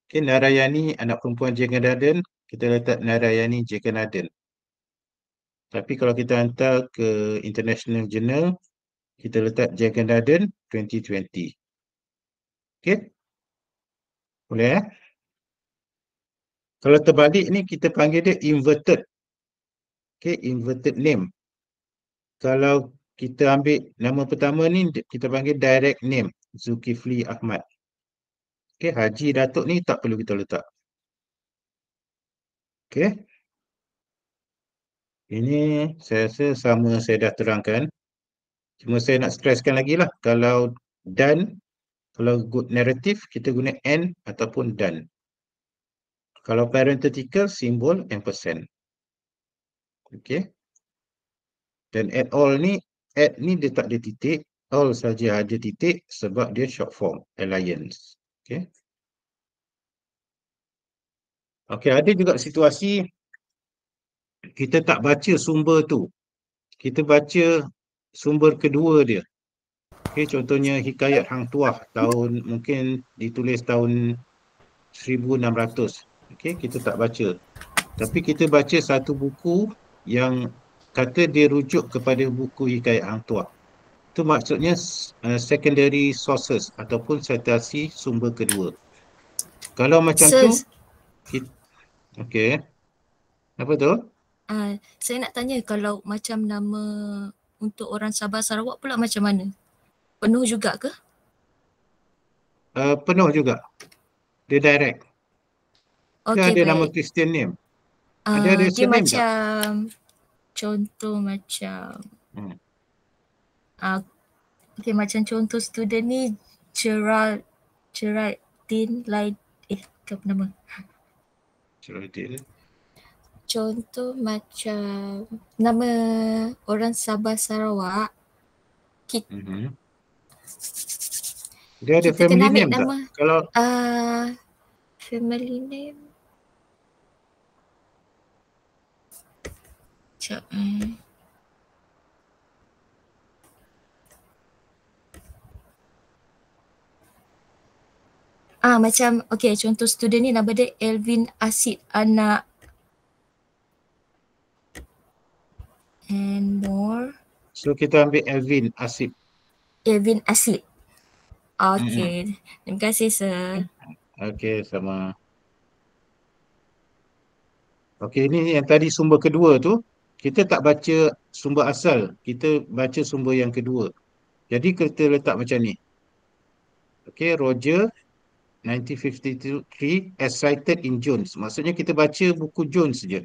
Okey, Narayani anak perempuan Jagannathan, kita letak Narayani Jagannathan. Tapi kalau kita hantar ke international journal, kita letak Jagannathan 2020. Okey? Boleh Kalau terbalik ni kita panggil dia inverted. Okey, inverted name. Kalau kita ambil nama pertama ni kita panggil direct name, Zulkifli Ahmad. Okey, Haji Datuk ni tak perlu kita letak. Okey. Ini saya rasa sama saya dah terangkan. Cuma saya nak stresskan lagi lah. Kalau dan, kalau good narrative, kita guna and ataupun dan. Kalau parenthetical, simbol ampersand. Okey. Dan add all ni, add ni dia tak ada titik. All saja ada titik sebab dia short form, alliance. Okey. Okey, ada juga situasi kita tak baca sumber tu. Kita baca sumber kedua dia. Okey, contohnya Hikayat Hang Tuah tahun mungkin ditulis tahun 1600. Okey, kita tak baca. Tapi kita baca satu buku yang kata dia rujuk kepada buku Hikayat Hang Tuah. Itu maksudnya secondary sources ataupun citasi sumber kedua. Kalau macam tu, okey. Apa tu? Saya nak tanya kalau macam nama untuk orang Sabah Sarawak pula macam mana? Penuh juga ke? Penuh juga. Dia direct. Dia Okey, ada nama baik. Christian name. Dia surname tak? macam contoh macam okey, macam contoh student ni Geraldine Laid apa nama? Geraldine. Contoh macam nama orang Sabah Sarawak. Dia ada kita family kena ambil name nama, tak? Kalau family name. Sekejap. Macam okey, contoh student ni nama dia Elvin Asid anak and more. So kita ambil Elvin Asid. Elvin Asid. Okey. Terima kasih sir. Okey, sama. Okey, ini yang tadi sumber kedua tu, kita tak baca sumber asal, kita baca sumber yang kedua. Jadi kita letak macam ni. Okey, Roger 1953 as cited in Jones. Maksudnya kita baca buku Jones saja.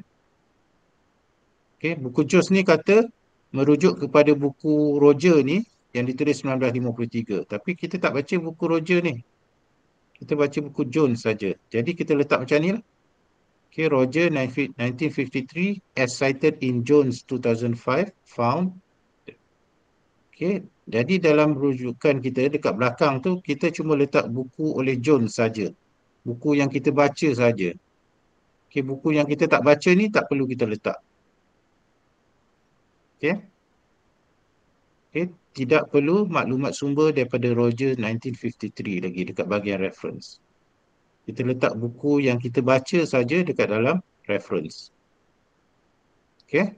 Okey, buku Jones ni kata merujuk kepada buku Roger ni yang ditulis 1953. Tapi kita tak baca buku Roger ni. Kita baca buku Jones saja. Jadi kita letak macam ni lah. Okay, Roger 1953 as cited in Jones 2005 found. Okay, jadi dalam rujukan kita dekat belakang tu kita cuma letak buku oleh Jones saja. Buku yang kita baca saja. Okay, buku yang kita tak baca ni tak perlu kita letak. Okay. Okay, tidak perlu maklumat sumber daripada Roger 1953 lagi dekat bahagian reference. Kita letak buku yang kita baca saja dekat dalam reference. Okay.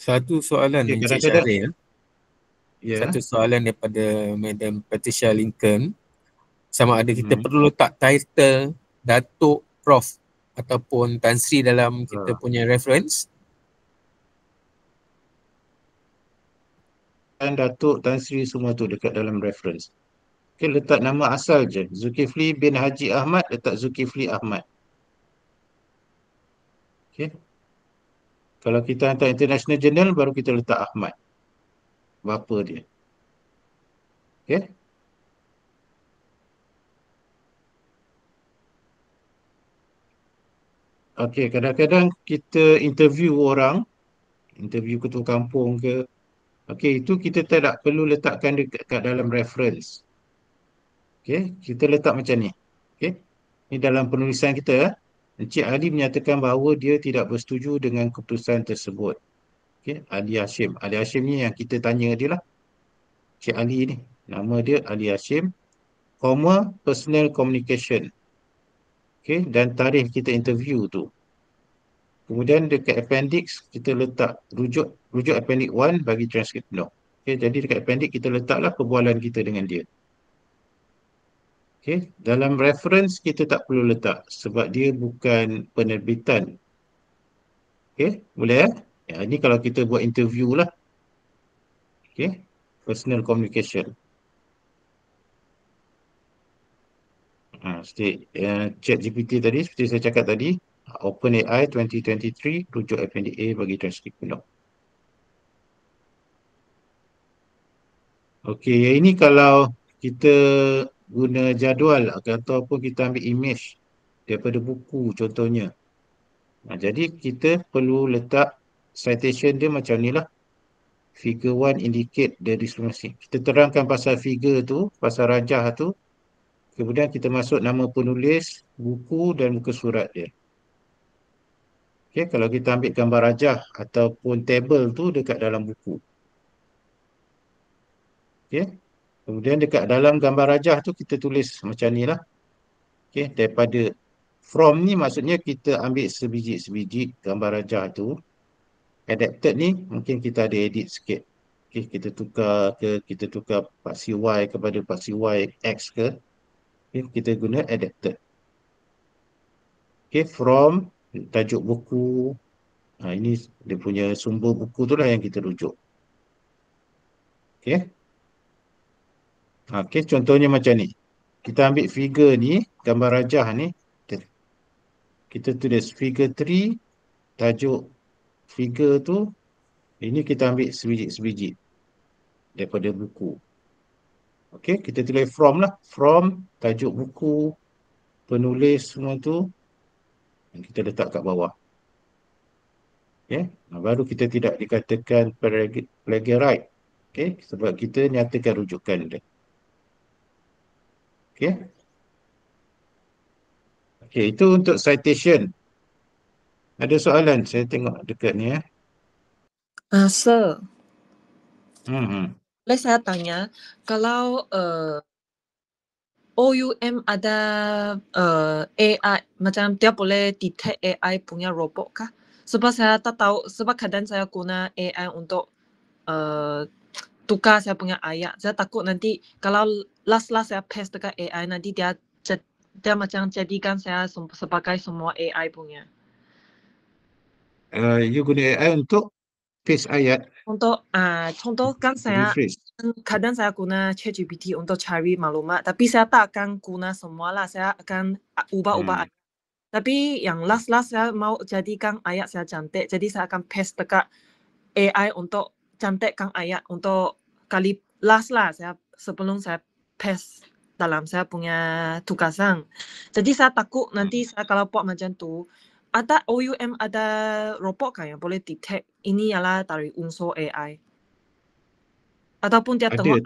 Satu soalan Encik Syaril. Satu soalan daripada Madam Patricia Lincoln. Sama ada kita perlu letak title Datuk Prof ataupun Tan Sri dalam kita punya reference? Dan Datuk Tan Sri semua tu dekat dalam reference. Okay, letak nama asal je. Zulkifli bin Haji Ahmad, letak Zulkifli Ahmad. Okay. Kalau kita hantar international journal, baru kita letak Ahmad. Bapa dia. Okay. Okay, kadang-kadang kita interview orang, interview ketua kampung ke, okay, itu kita tak perlu letakkan dekat dalam reference. Okay, kita letak macam ni. Okay, ni dalam penulisan kita. Encik Ali menyatakan bahawa dia tidak bersetuju dengan keputusan tersebut. Okay, Ali Hashim. Ali Hashim ni yang kita tanya dia lah. Encik Ali ni. Nama dia Ali Hashim. Personal communication. Okay, dan tarikh kita interview tu. Kemudian dekat appendix kita letak rujuk appendix 1 bagi transkrip penuh. Okay, jadi dekat appendix kita letaklah perbualan kita dengan dia. Okay, dalam reference kita tak perlu letak sebab dia bukan penerbitan. Okay, boleh ya? Ya, ini kalau kita buat interview lah. Okay, personal communication. ChatGPT tadi, seperti saya cakap tadi, OpenAI 2023, rujuk appendix A bagi transkrip penuh. Okey, yang ini kalau kita guna jadual ataupun kita ambil image daripada buku contohnya. Jadi kita perlu letak citation dia macam ni lah. Figure 1 indicate the discrimination. Kita terangkan pasal figure tu, pasal rajah tu. Kemudian kita masuk nama penulis, buku dan muka surat dia. Okay, kalau kita ambil gambar rajah ataupun table tu dekat dalam buku. Okay. Kemudian dekat dalam gambar rajah tu kita tulis macam ni lah. Okay, daripada from ni maksudnya kita ambil sebiji-sebiji gambar rajah tu. Adapted ni mungkin kita ada edit sikit. Okay, kita tukar paksi Y kepada paksi Y X ke. Okay, kita guna adapted. Okay, from tajuk buku. Ini dia punya sumber buku tu lah yang kita rujuk. Okay. Okay, contohnya macam ni. Kita ambil figure ni, gambar rajah ni. Kita tulis figure 3, tajuk figure tu. Ini kita ambil sebiji-sebiji daripada buku. Okay, kita tulis from lah. From, tajuk buku, penulis semua tu. Kita letak kat bawah. Okay, baru kita tidak dikatakan plagiarite. Okay, sebab kita nyatakan rujukan dia. Okay. Okay, itu untuk citation. Ada soalan? Saya tengok dekat ni ya. Sir, Hmm. boleh saya tanya, kalau OUM ada AI, macam dia boleh detect AI punya robot kah? Sebab saya tak tahu, sebab kadang saya guna AI untuk tukar saya punya ayat. Saya takut nanti kalau last saya paste dekat AI, nanti dia macam jadikan saya sebagai semua AI punya. You guna AI untuk paste ayat. Untuk contoh kan saya Rephrase. kadang saya guna ChatGPT untuk cari maklumat, tapi saya tak akan guna semua lah. Saya akan ubah-ubah ayat. Tapi yang last saya mau jadikan ayat saya cantik, jadi saya akan paste dekat AI untuk cantikkan ayat untuk kali last lah saya sebelum saya paste dalam saya punya tugasan. Jadi saya takut nanti saya kalau buat macam tu, ada OUM ada robot kan yang boleh detect ini ialah dari unsur AI. Ataupun dia Ada, tengok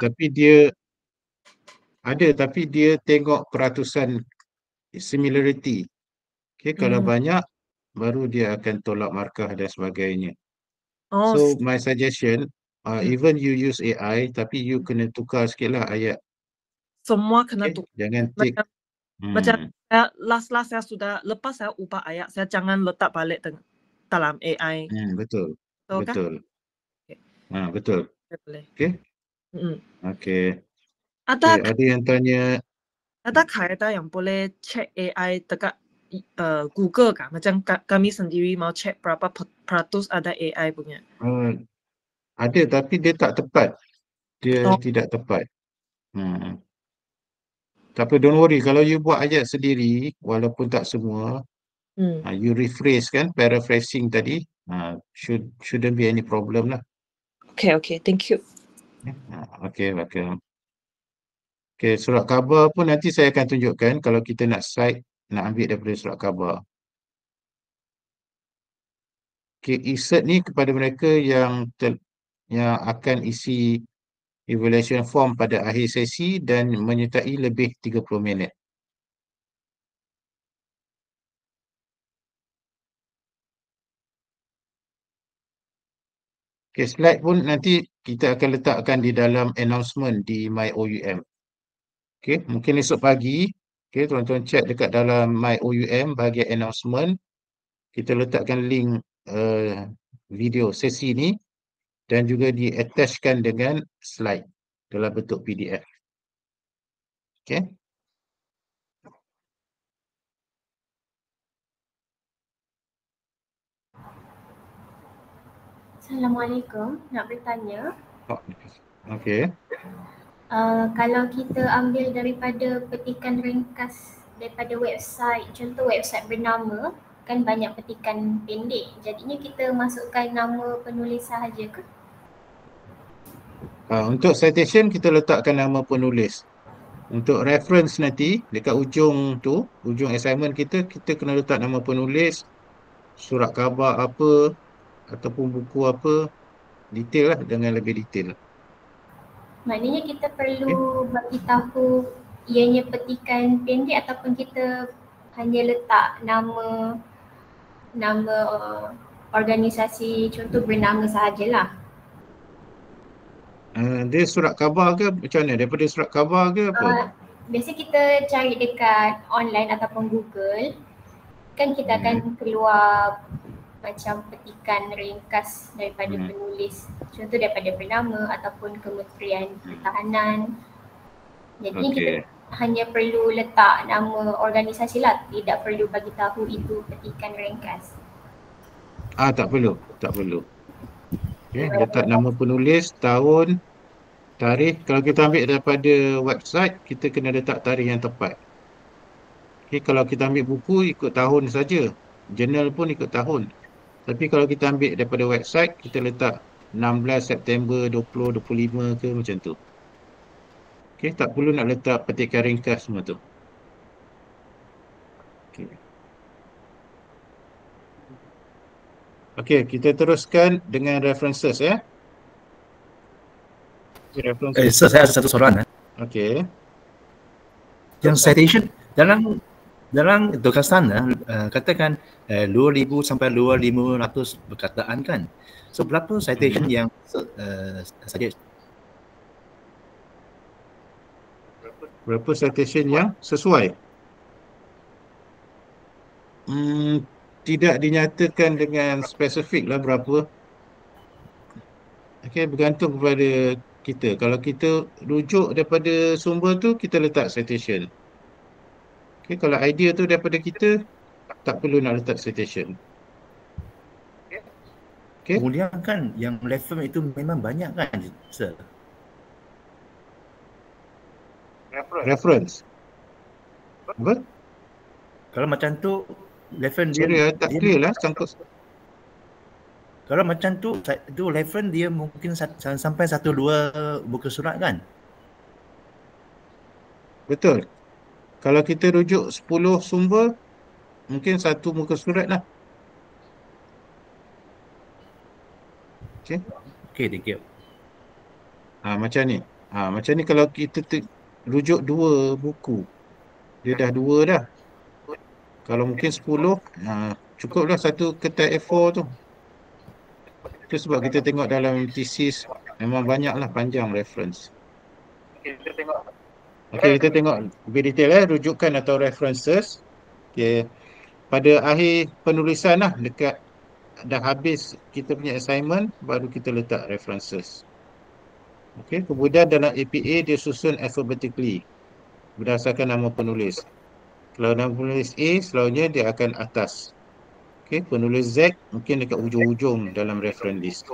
tapi dia tengok peratusan similarity. Okay, kalau banyak baru dia akan tolak markah dan sebagainya. Oh, So my suggestion, even you use AI, tapi you kena tukar sikit lah ayat. semua kena Okay, tukar. jangan take. Macam saya, last saya sudah lepas saya ubah ayat, saya jangan letak balik dalam AI. Betul. Betul kan? Betul. Okay. Betul. Boleh. Okay. Mm. Okay. Ada Ada yang tanya. ada kaedah yang boleh check AI dekat Google kah? Macam kami sendiri mau check berapa peratus ada AI punya. Ada tapi dia tak tepat. Dia Oh. tidak tepat. Tapi don't worry, kalau you buat ayat sendiri, walaupun tak semua, you rephrase kan, paraphrasing tadi, shouldn't be any problem lah. Okay, thank you. Okay, welcome. Okay, surat khabar pun nanti saya akan tunjukkan kalau kita nak cite, nak ambil daripada surat khabar. Okay, insert ni kepada mereka yang akan isi evaluation form pada akhir sesi dan menyertai lebih 30 minit. Okay, slide pun nanti kita akan letakkan di dalam announcement di MyOUM. Okay, mungkin esok pagi, okay, tuan-tuan check dekat dalam MyOUM bahagian announcement. Kita letakkan link video sesi ni dan juga di-attachkan dengan slide dalam bentuk PDF. Okay. Assalamualaikum, nak bertanya. Okay. Kalau kita ambil daripada petikan ringkas daripada website, contoh website bernama, kan banyak petikan pendek. Jadinya kita masukkan nama penulis sahaja ke? Untuk citation kita letakkan nama penulis. Untuk reference nanti dekat ujung tu, ujung assignment kita kena letak nama penulis, surat khabar apa ataupun buku apa, detail lah, dengan lebih detail. Maknanya kita perlu bagi tahu ianya petikan pendek ataupun kita hanya letak nama organisasi contoh bernama sahajalah. Dia surat khabar ke macam mana? Daripada surat khabar ke apa? Biasa kita cari dekat online ataupun Google, kan kita akan keluar macam petikan ringkas daripada penulis, contoh daripada bernama ataupun Kementerian Pertahanan. Jadi kita hanya perlu letak nama organisasi lah, tidak perlu bagi tahu itu petikan ringkas. Tak perlu. Okay, letak nama penulis, tahun, tarikh. Kalau kita ambil daripada website, kita kena letak tarikh yang tepat. Okay, kalau kita ambil buku ikut tahun saja, jurnal pun ikut tahun. Tapi kalau kita ambil daripada website, kita letak 16 September 2025 ke macam tu. Okay, tak perlu nak letak petikan ringkas semua tu. Okay, kita teruskan dengan references ya. Sir, saya ada satu soalan. Okay. Yang citation dalam tugasan katakan 2,000 sampai 2,500 perkataan kan. So berapa citation yang suggest? Berapa citation yang sesuai? Tidak dinyatakan dengan spesifik lah berapa. Okay, bergantung kepada kita. Kalau kita rujuk daripada sumber tu, kita letak citation. Okay, kalau idea tu daripada kita, tak perlu nak letak citation. Okay. Kemudian kan yang reference itu memang banyak kan, sir? Reference. Apa? Kalau macam tu, reference dia tak clear lah sangkut. Kalau macam tu reference dia mungkin sampai 1-2 muka surat kan? Betul. Kalau kita rujuk 10 sumber, mungkin 1 muka surat lah. Okay, thank you. Macam ni. Macam ni kalau kita rujuk 2 buku, dia dah 2 dah. Kalau mungkin 10, cukuplah 1 kertas A4 tu. Itu sebab kita tengok dalam thesis memang banyaklah panjang reference. Okay, kita tengok lebih detail rujukan atau references. Okay. Pada akhir penulisan lah, dekat dah habis kita punya assignment, baru kita letak references. Okay, kemudian dalam APA dia susun alphabetically berdasarkan nama penulis. Kalau nama penulis A, selalunya dia akan atas. Okey, penulis Z mungkin dekat ujung-ujung dalam reference list.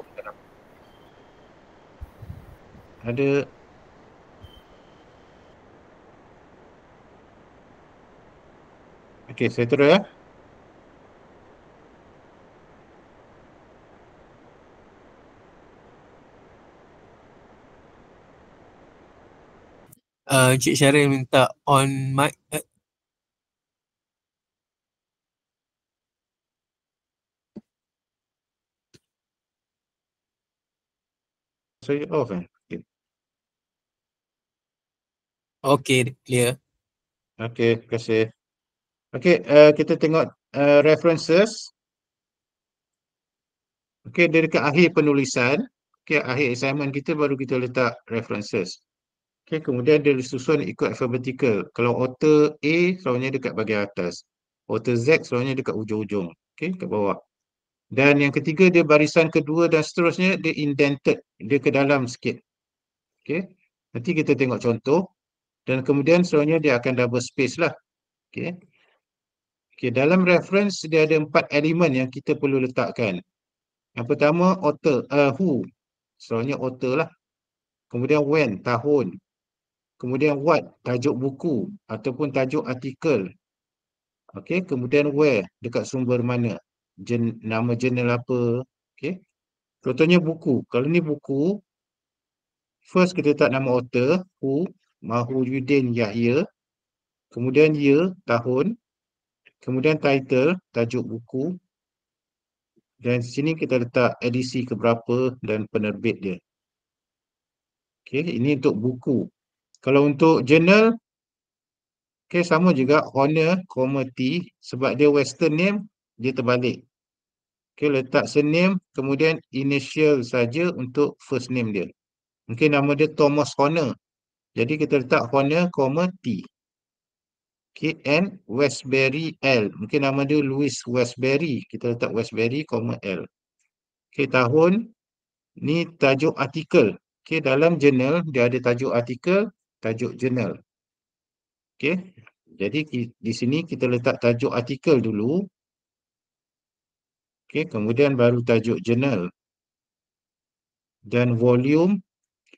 Ada Okey, saya terus ya. Encik Syaril minta on mic. Saya off kan. Okey, Okay, clear. terima kasih. Okey, kita tengok references. Okey, dia dekat akhir penulisan. Okey, akhir assignment kita baru kita letak references. Okey, kemudian dia disusun ikut alphabetical. Kalau author A selalunya dekat bahagian atas. Author Z selalunya dekat ujung-ujung. Okey, kat bawah. Dan yang ketiga dia barisan kedua dan seterusnya dia indented. Dia ke dalam sikit. Okey. Nanti kita tengok contoh dan kemudian selalunya dia akan double space lah. Okey. Okey, dalam reference dia ada 4 elemen yang kita perlu letakkan. Yang pertama author, who. Selalunya author lah. Kemudian when, tahun. Kemudian what, tajuk buku ataupun tajuk artikel. Okey, kemudian where, dekat sumber mana. Nama jurnal apa. Okey. Contohnya buku. Kalau ni buku, first kita letak nama author, who, Mahuddin Yahya. Kemudian year, tahun. Kemudian title, tajuk buku. Dan sini kita letak edisi keberapa dan penerbit dia. Okey, ini untuk buku. Kalau untuk jurnal, okey, sama juga honor, T, sebab dia western name, dia terbalik. Okey, letak surname, kemudian initial saja untuk first name dia. Mungkin nama dia Thomas Honor. Jadi kita letak Honor, T. Okey, and Westbury L. Mungkin nama dia Louis Westbury. Kita letak Westbury, L. Okey, tahun. Ni tajuk artikel. Okey, dalam jurnal dia ada tajuk artikel, tajuk jurnal. Okey. Jadi di sini kita letak tajuk artikel dulu. Okey, kemudian baru tajuk jurnal. Dan volume,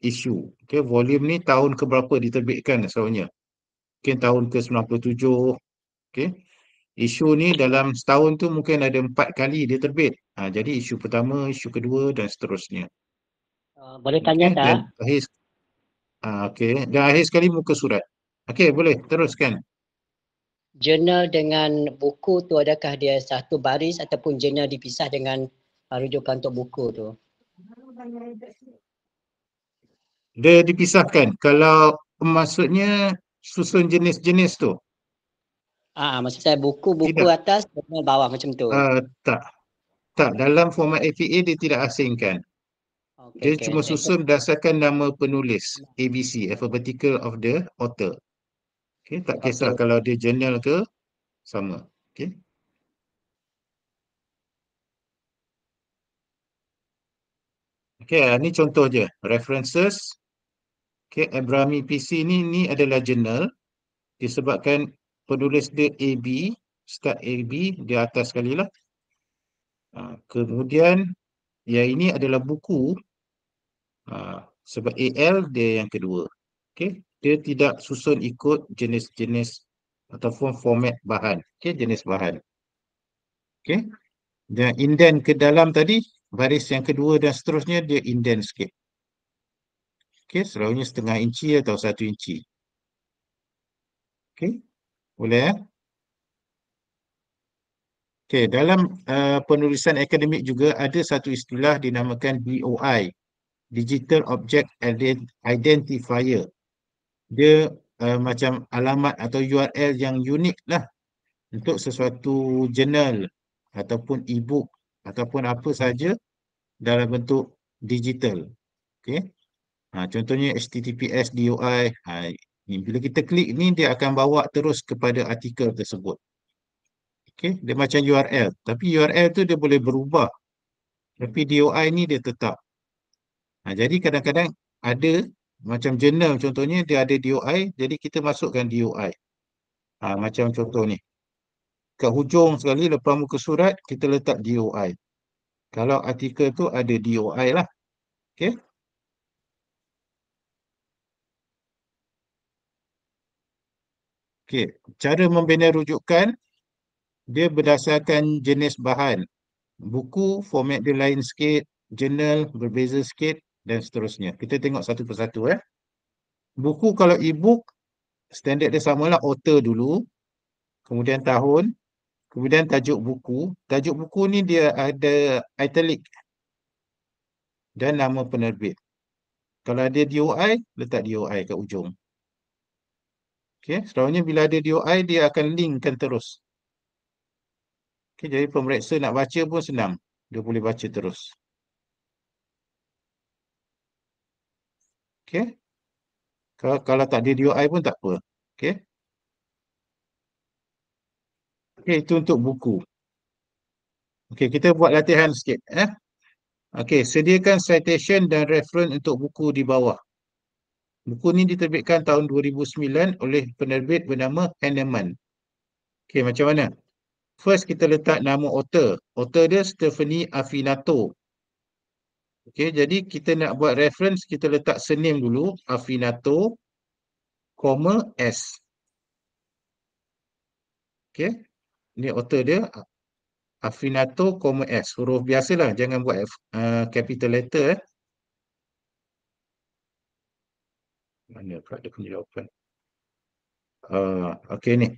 issue. Okey, volume ni tahun ke berapa diterbitkan selalunya. Mungkin tahun ke 97. Okey. Isu ni dalam setahun tu mungkin ada 4 kali dia terbit. Jadi isu pertama, isu kedua dan seterusnya. Boleh tanya Okey, tak? dan akhir okey, dan akhir sekali muka surat. Okey, boleh teruskan. Jurnal dengan buku tu adakah dia satu baris ataupun jurnal dipisah dengan rujukan untuk buku tu? Dia dipisahkan. Kalau maksudnya susun jenis-jenis tu. Maksud saya buku Tidak. atas jurnal bawah macam tu. Tak. Tak, dalam format APA dia tidak asingkan. Dia cuma susun berdasarkan nama penulis, ABC, alphabetical of the author. Okey, tak kisah kalau dia jurnal ke, sama. Okey. Okey, ni contoh je. References. Okey, Abrami PC ni adalah jurnal. Disebabkan penulis dia AB, start AB, di atas sekali lah. Kemudian, yang ini adalah buku. Sebab AL dia yang kedua. Okey, dia tidak susun ikut jenis-jenis ataupun format bahan. Okey, jenis bahan. Okey. Dan indent ke dalam tadi, baris yang kedua dan seterusnya dia indent sikit. Okey, selalunya setengah inci atau 1 inci. Okey. Boleh ya? Okey, dalam penulisan akademik juga ada satu istilah dinamakan DOI, Digital Object Identifier. Dia macam alamat atau URL yang unik lah untuk sesuatu jurnal ataupun e-book ataupun apa saja dalam bentuk digital. Okey. Contohnya HTTPS DOI. Bila kita klik ni dia akan bawa terus kepada artikel tersebut. Okey, dia macam URL, tapi URL tu dia boleh berubah. Tapi DOI ni dia tetap. Jadi kadang-kadang ada macam jurnal contohnya dia ada DOI, jadi kita masukkan DOI. Macam contoh ni. Kat hujung sekali lepas muka surat, kita letak DOI. Kalau artikel tu ada DOI lah. Okey. Okey, cara membina rujukan, dia berdasarkan jenis bahan. Buku, format dia lain sikit, jurnal berbeza sikit dan seterusnya. Kita tengok satu persatu. Buku kalau e-book, standard dia samalah, author dulu, kemudian tahun, kemudian tajuk buku. Tajuk buku ni dia ada italic dan nama penerbit. Kalau ada DOI, letak DOI kat ujung. Okey, selalunya bila ada DOI, dia akan linkkan terus. Okey, jadi pemeriksa nak baca pun senang. Dia boleh baca terus. Okey. Kalau tak ada DOI pun tak apa. Okey. Okey, itu untuk buku. Okey, kita buat latihan sikit. Okey, sediakan citation dan reference untuk buku di bawah. Buku ni diterbitkan tahun 2009 oleh penerbit bernama Henneman. Okey, macam mana? First, kita letak nama author. Author dia Stephanie Affinato. Okey, jadi kita nak buat reference, kita letak surname dulu, Affinato, S. Okey, ni author dia, Affinato, S. Huruf biasalah, jangan buat capital letter. Mana pula dia punya jawapan? Okey ni.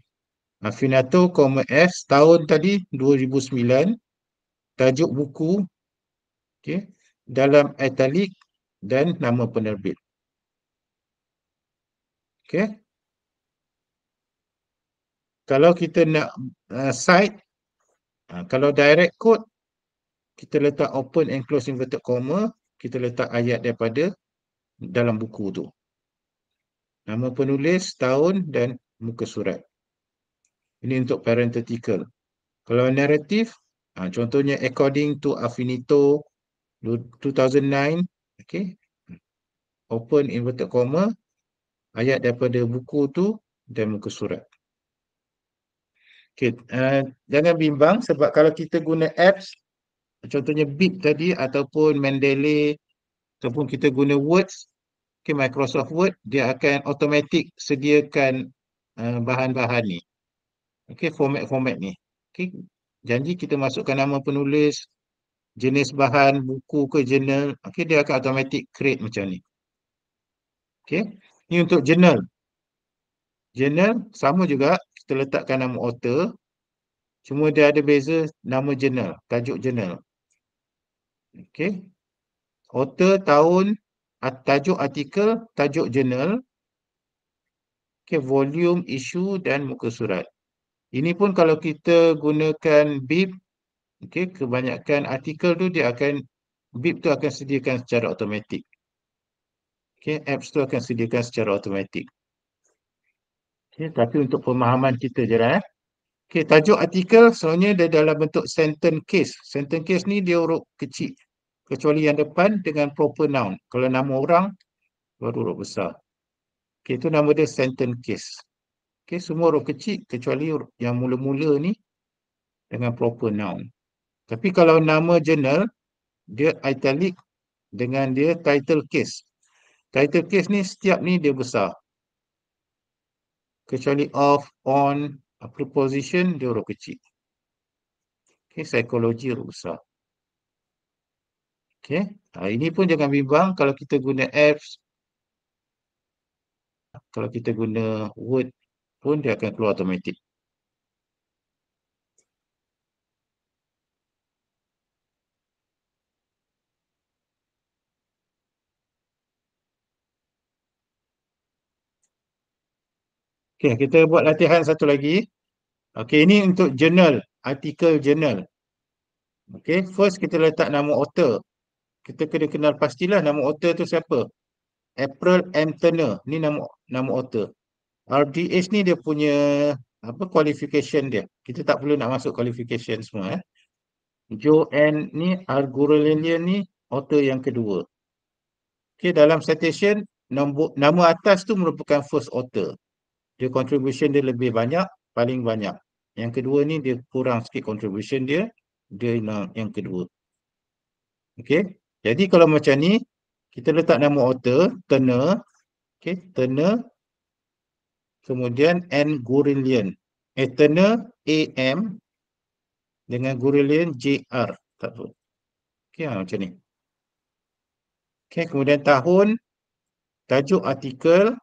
Affinato, S, tahun tadi 2009, tajuk buku, okey, dalam italic dan nama penerbit. Okey. Kalau kita nak cite, kalau direct quote, kita letak open and close inverted comma, kita letak ayat daripada dalam buku tu. Nama penulis, tahun dan muka surat. Ini untuk parenthetical. Kalau narrative, contohnya according to Affinito 2009, okay, open inverted comma, ayat daripada buku tu dan muka surat. Okay, jangan bimbang sebab kalau kita guna apps, contohnya Bip tadi ataupun Mendeley ataupun kita guna Words, okay, Microsoft Word, dia akan automatic sediakan bahan-bahan ni. Okay, format-format ni. Okay, janji kita masukkan nama penulis, jenis bahan, buku ke jurnal, okay, dia akan automatic create macam ni. Okay, ni untuk jurnal. Jurnal sama juga, kita letakkan nama author, cuma dia ada beza nama jurnal, tajuk jurnal. Okay, author, tahun, tajuk artikel, tajuk jurnal, okay, volume, isu dan muka surat. Ini pun kalau kita gunakan Bip, okay, kebanyakan artikel tu dia akan, Bip tu akan sediakan secara automatik. Okay, apps tu akan sediakan secara automatik. Okay, tapi untuk pemahaman kita je lah. Okay, tajuk artikel sebenarnya dia dalam bentuk sentence case. Sentence case ni dia huruf kecil. Kecuali yang depan dengan proper noun. Kalau nama orang, baru huruf besar. Okay, itu nama dia sentence case. Okay, semua huruf kecil kecuali yang mula-mula ni dengan proper noun. Tapi kalau nama jurnal, dia italic dengan dia title case. Title case ni setiap ni dia besar. Kecuali of, on, preposition, dia huruf kecil. Okay, psikologi huruf besar. Okay, ini pun jangan bimbang kalau kita guna apps, kalau kita guna Word pun dia akan keluar automatik. Okay, kita buat latihan satu lagi. Okay, ini untuk jurnal, artikel jurnal. Okay, first kita letak nama author. Kita kena kenal pastilah nama author tu siapa. April M. Turner, ni nama author. RDH ni dia punya qualification dia. Kita tak perlu nak masuk qualification semua. Joanne ni, Argurelian ni author yang kedua. Okay, dalam citation, nama atas tu merupakan first author. dia contribution dia lebih banyak, paling banyak. Yang kedua ni dia kurang sikit contribution dia yang kedua. Okey. Jadi kalau macam ni, kita letak nama author, Turner, okey, Turner, kemudian N. Gurlian. Turner AM dengan Gurlian JR. Tak apa. Okey, macam ni. Okey, kemudian tahun, tajuk artikel,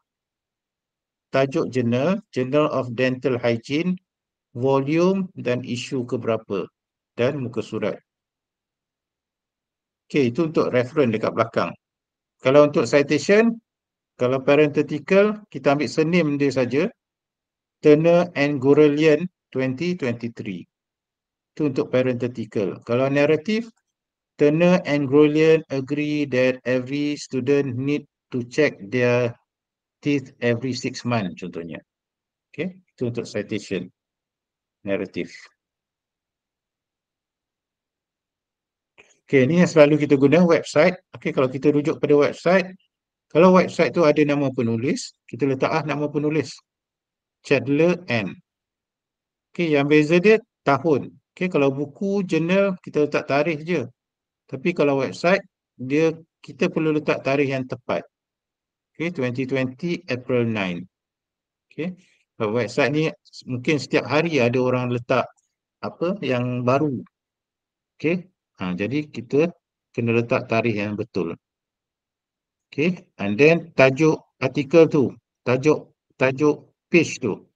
tajuk jurnal, Journal of Dental Hygiene, volume dan isu keberapa dan muka surat. Okey, itu untuk reference dekat belakang. Kalau untuk citation, kalau parenthetical, kita ambil surname dia saja, Turner and Gurlian 2023. Itu untuk parenthetical. Kalau narrative, Turner and Gurlian agree that every student need to check their teeth every 6 months contohnya. Okay, itu untuk citation narrative. Okay, ni yang selalu kita guna website. Okay, kalau kita rujuk pada website, kalau website tu ada nama penulis, kita letak nama penulis. Chandler N. Okay, yang beza dia tahun. Okay, kalau buku, jurnal, kita letak tarikh je. Tapi kalau website, kita perlu letak tarikh yang tepat. Okay, 2020 April 9. Okay, kalau website ni mungkin setiap hari ada orang letak apa yang baru. Okay, jadi kita kena letak tarikh yang betul. Okay, and then tajuk artikel tu, tajuk page tu.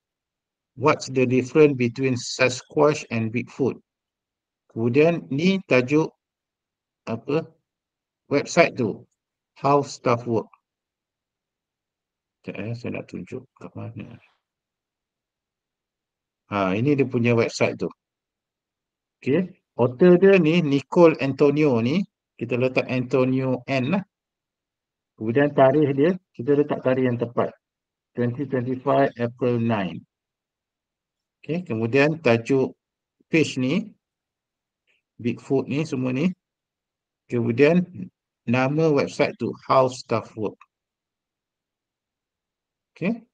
What's the difference between Sasquatch and Bigfoot? Kemudian ni tajuk apa website tu, how stuff work. Sekejap saya nak tunjuk kat mana. Ini dia punya website tu. Okay, author dia ni Nicole Antonio ni, kita letak Antonio N lah. Kemudian tarikh dia, kita letak tarikh yang tepat. 2025 April 9. Okay, kemudian tajuk page ni, Bigfoot ni semua ni. Kemudian nama website tu, how stuff work. Okay.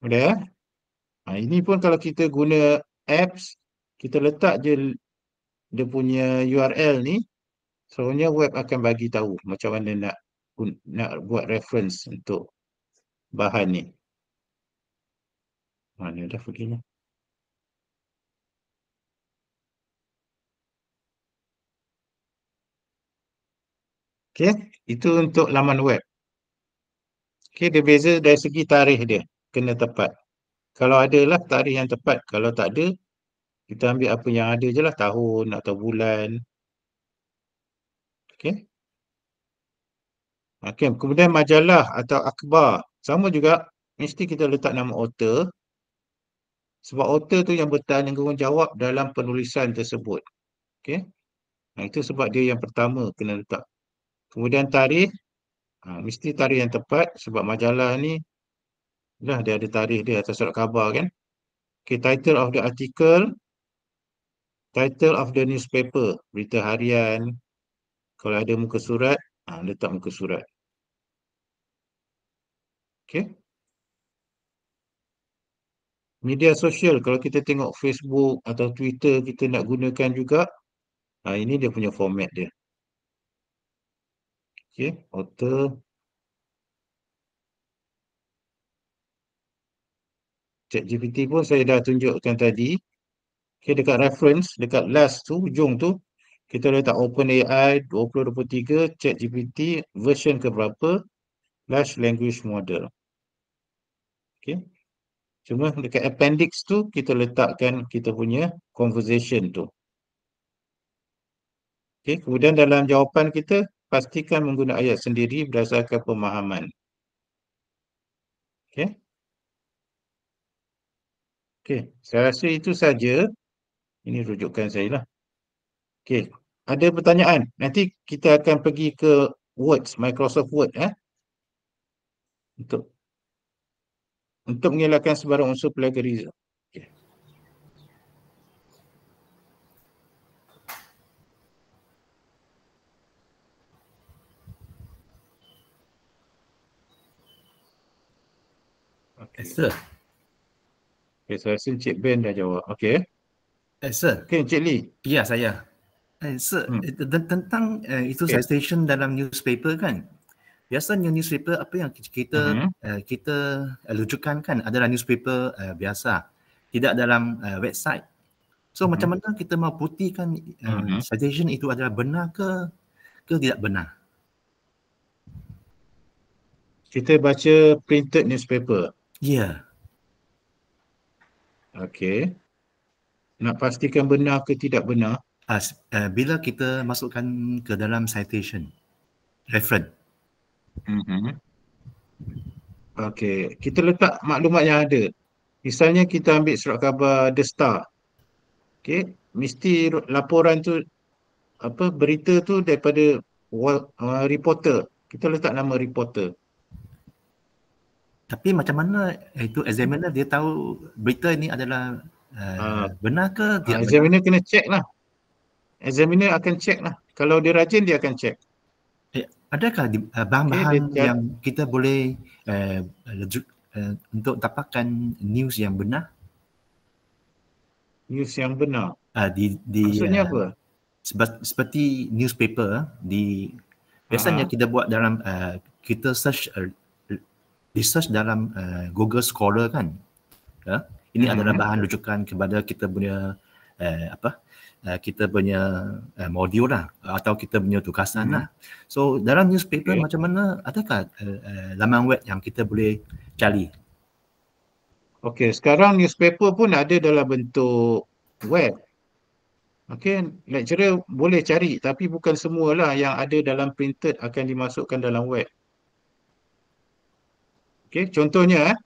Sudah. Ini pun kalau kita guna apps, kita letak je dia punya URL ni, sebenarnya web akan bagi tahu macam mana nak buat reference untuk bahan ni. Mana dah perginya? Okay, itu untuk laman web. Okay, dia beza dari segi tarikh dia, kena tepat. Kalau ada lah tarikh yang tepat, kalau tak ada, kita ambil apa yang ada je lah, tahun atau bulan. Okay. Okay, kemudian majalah atau akhbar, sama juga, mesti kita letak nama author, sebab author tu yang bertanggungjawab dalam penulisan tersebut. Okay. Itu sebab dia yang pertama kena letak. Kemudian tarikh, mesti tarikh yang tepat sebab majalah ni dah dia ada tarikh dia atas surat khabar kan. Okay, title of the article, title of the newspaper, berita harian. Kalau ada muka surat, letak muka surat. Okay. Media sosial, kalau kita tengok Facebook atau Twitter kita nak gunakan juga, ini dia punya format dia. Okay, author, ChatGPT pun saya dah tunjukkan tadi. Okay, dekat reference, dekat last tu, ujung tu, kita letak OpenAI 2023 ChatGPT version keberapa, large language model. Okay. Cuma dekat appendix tu, kita letakkan kita punya conversation tu. Okay, kemudian dalam jawapan kita, pastikan menggunakan ayat sendiri berdasarkan pemahaman. Okay. Okay, saya rasa itu saja. Ini rujukan saya lah. Okay, ada pertanyaan? Nanti kita akan pergi ke Words, Microsoft Word. Untuk mengelakkan sebarang unsur plagiarism. Okay. Okey. Sir. Okay, saya rasa Encik Ben dah jawab. Okey. Sir. Okey, Encik Lee. Ya, saya. Sir, tentang itu citation dalam newspaper kan. Biasanya newspaper apa yang kita rujukan kan adalah newspaper biasa, tidak dalam website. So macam mana kita mau buktikan citation itu adalah benar ke tidak benar? Kita baca printed newspaper. Ya. Okey. Nak pastikan benar ke tidak benar? Bila kita masukkan ke dalam citation, reference. Okey, kita letak maklumat yang ada. Misalnya kita ambil surat khabar The Star. Okey, mesti laporan tu berita tu daripada reporter. Kita letak nama reporter. Tapi macam mana itu examiner dia tahu berita ini adalah benar ke tidak examiner kena check lah. Examiner akan check lah. Kalau dia rajin dia akan check. Adakah bahan-bahan yang kita boleh untuk dapatkan news yang benar? News yang benar? Maksudnya apa? Seperti newspaper biasanya kita buat dalam kita research dalam Google Scholar kan. Ini adalah bahan rujukan kepada kita punya kita punya modul lah atau kita punya tugasan lah. So dalam newspaper macam mana, adakah laman web yang kita boleh cari? Okey, sekarang newspaper pun ada dalam bentuk web. Okey, lecturer boleh cari tapi bukan semualah yang ada dalam printed akan dimasukkan dalam web. Okey, contohnya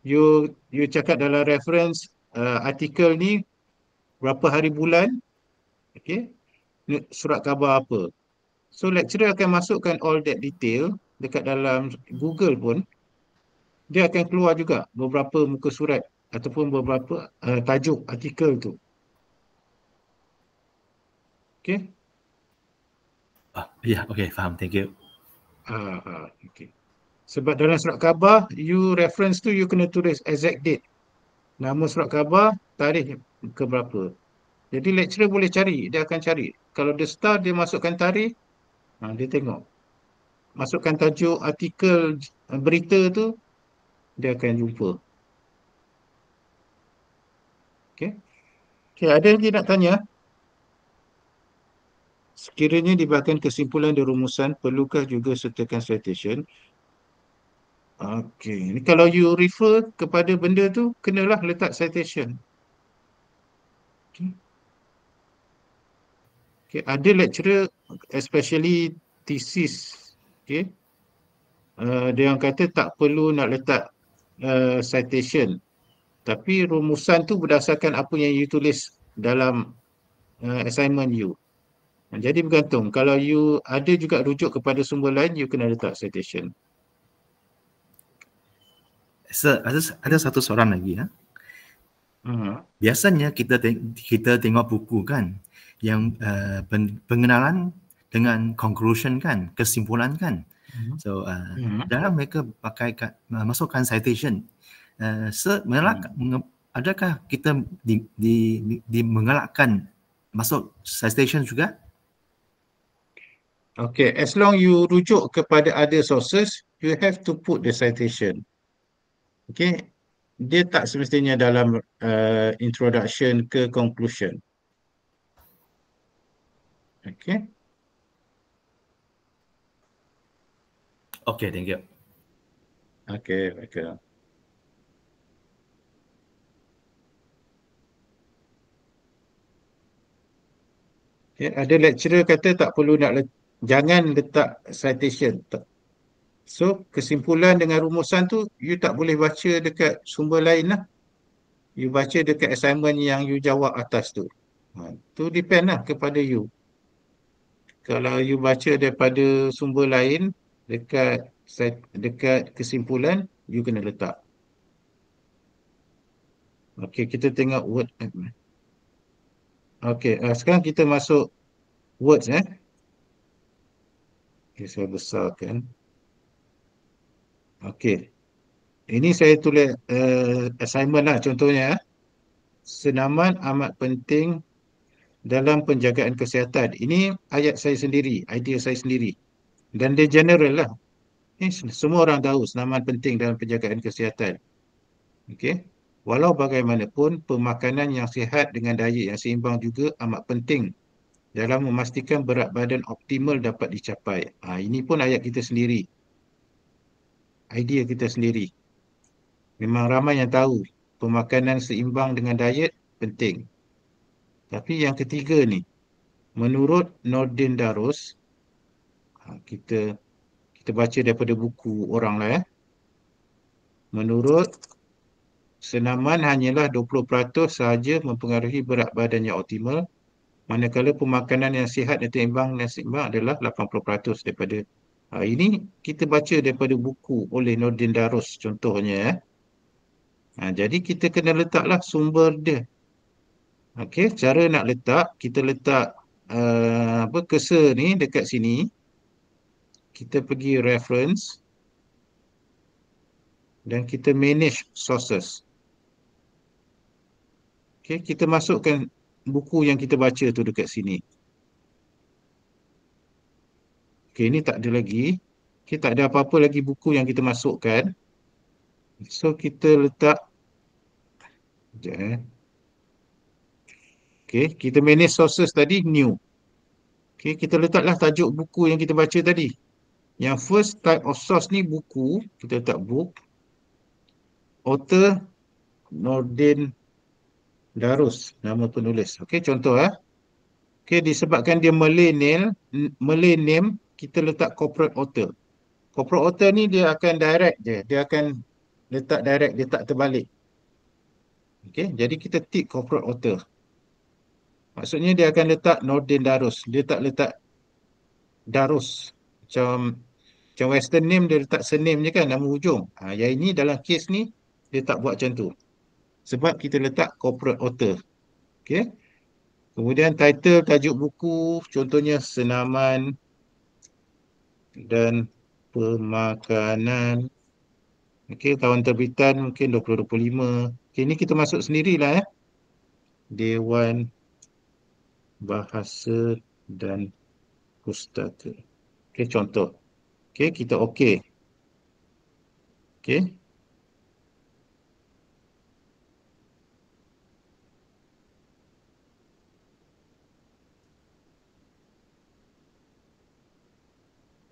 you cakap dalam reference artikel ni berapa hari bulan, okey, surat khabar apa. So lecturer akan masukkan all that detail dekat dalam Google pun, dia akan keluar juga beberapa muka surat ataupun beberapa tajuk artikel tu. Okey? Ya, okey, faham. Thank you. Okey. Sebab dalam surat khabar, you reference tu you kena tulis exact date. Nama surat khabar, tarikh ke berapa. Jadi lecturer boleh cari, dia akan cari. Kalau dia start, dia masukkan tarikh, dia tengok. Masukkan tajuk artikel berita tu, dia akan jumpa. Okey. Okey, ada lagi nak tanya? Sekiranya di bahagian kesimpulan dan rumusan, perlukah juga sertakan citation? Okey, ni kalau you refer kepada benda tu, kenalah letak citation. Okey. Okay, ada lecturer, especially thesis, okay, dia yang kata tak perlu nak letak citation, tapi rumusan tu berdasarkan apa yang you tulis dalam assignment you. Jadi bergantung, kalau you ada juga rujuk kepada sumber lain, you kena letak citation. Ada satu soalan lagi ya. Biasanya kita tengok buku kan, yang pengenalan dengan conclusion kan, kesimpulan kan. So dalam mereka masukkan citation. Adakah kita mengelakkan masuk citation juga? Okay, as long you rujuk kepada other sources, you have to put the citation. Okay, dia tak semestinya dalam introduction ke conclusion. Okay. Okay, thank you. Okay, welcome. Okay, ada lecturer kata tak perlu jangan letak citation. So, kesimpulan dengan rumusan tu, you tak boleh baca dekat sumber lain lah. You baca dekat assignment yang you jawab atas tu. Tu depend lah kepada you. Kalau you baca daripada sumber lain, dekat kesimpulan, you kena letak. Okay, kita tengok word. Okay, sekarang kita masuk words. Okay, saya besarkan. Okay. Ini saya tulis assignment lah contohnya. Senaman amat penting dalam penjagaan kesihatan. Ini ayat saya sendiri, idea saya sendiri. Dan dia general lah. Semua orang tahu senaman penting dalam penjagaan kesihatan. Okey. Walau bagaimanapun, pemakanan yang sihat dengan diet yang seimbang juga amat penting dalam memastikan berat badan optimal dapat dicapai. Ini pun ayat kita sendiri. Idea kita sendiri. Memang ramai yang tahu pemakanan seimbang dengan diet penting. Tapi yang ketiga ni, menurut Nordin Darus, kita baca daripada buku orang lah ya. Menurut senaman hanyalah 20% sahaja mempengaruhi berat badan yang optimal, manakala pemakanan yang sihat dan seimbang adalah 80% daripada. Ini kita baca daripada buku oleh Nordin Darus contohnya ya. Jadi kita kena letaklah sumber dia. Okey, cara nak letak, kita letak cursor ni dekat sini. Kita pergi reference dan kita manage sources. Okey, kita masukkan buku yang kita baca tu dekat sini. Okey, ini tak ada lagi. Okey, tak ada apa-apa lagi buku yang kita masukkan. So kita letak okey, kita manage sources tadi new. Okey, kita letaklah tajuk buku yang kita baca tadi. Yang first type of source ni buku, kita letak book. Author Nordin Darus, nama penulis. Okey, contoh Okey, disebabkan dia Malay name, kita letak corporate author. Corporate author ni dia akan direct je. Dia akan letak direct, dia tak terbalik. Okey, jadi kita tick corporate author. Maksudnya dia akan letak Nordin Darus. Dia tak letak Darus. Macam western name dia letak surname je kan, nama hujung. Yang ini dalam kes ni dia tak buat macam tu. Sebab kita letak corporate author. Okey. Kemudian title, tajuk buku, contohnya senaman dan pemakanan. Okey, tahun terbitan mungkin 2025. Okey, ini kita masuk sendirilah Dewan Bahasa dan Pustaka. Okey, contoh. Okey, kita okey. Okey.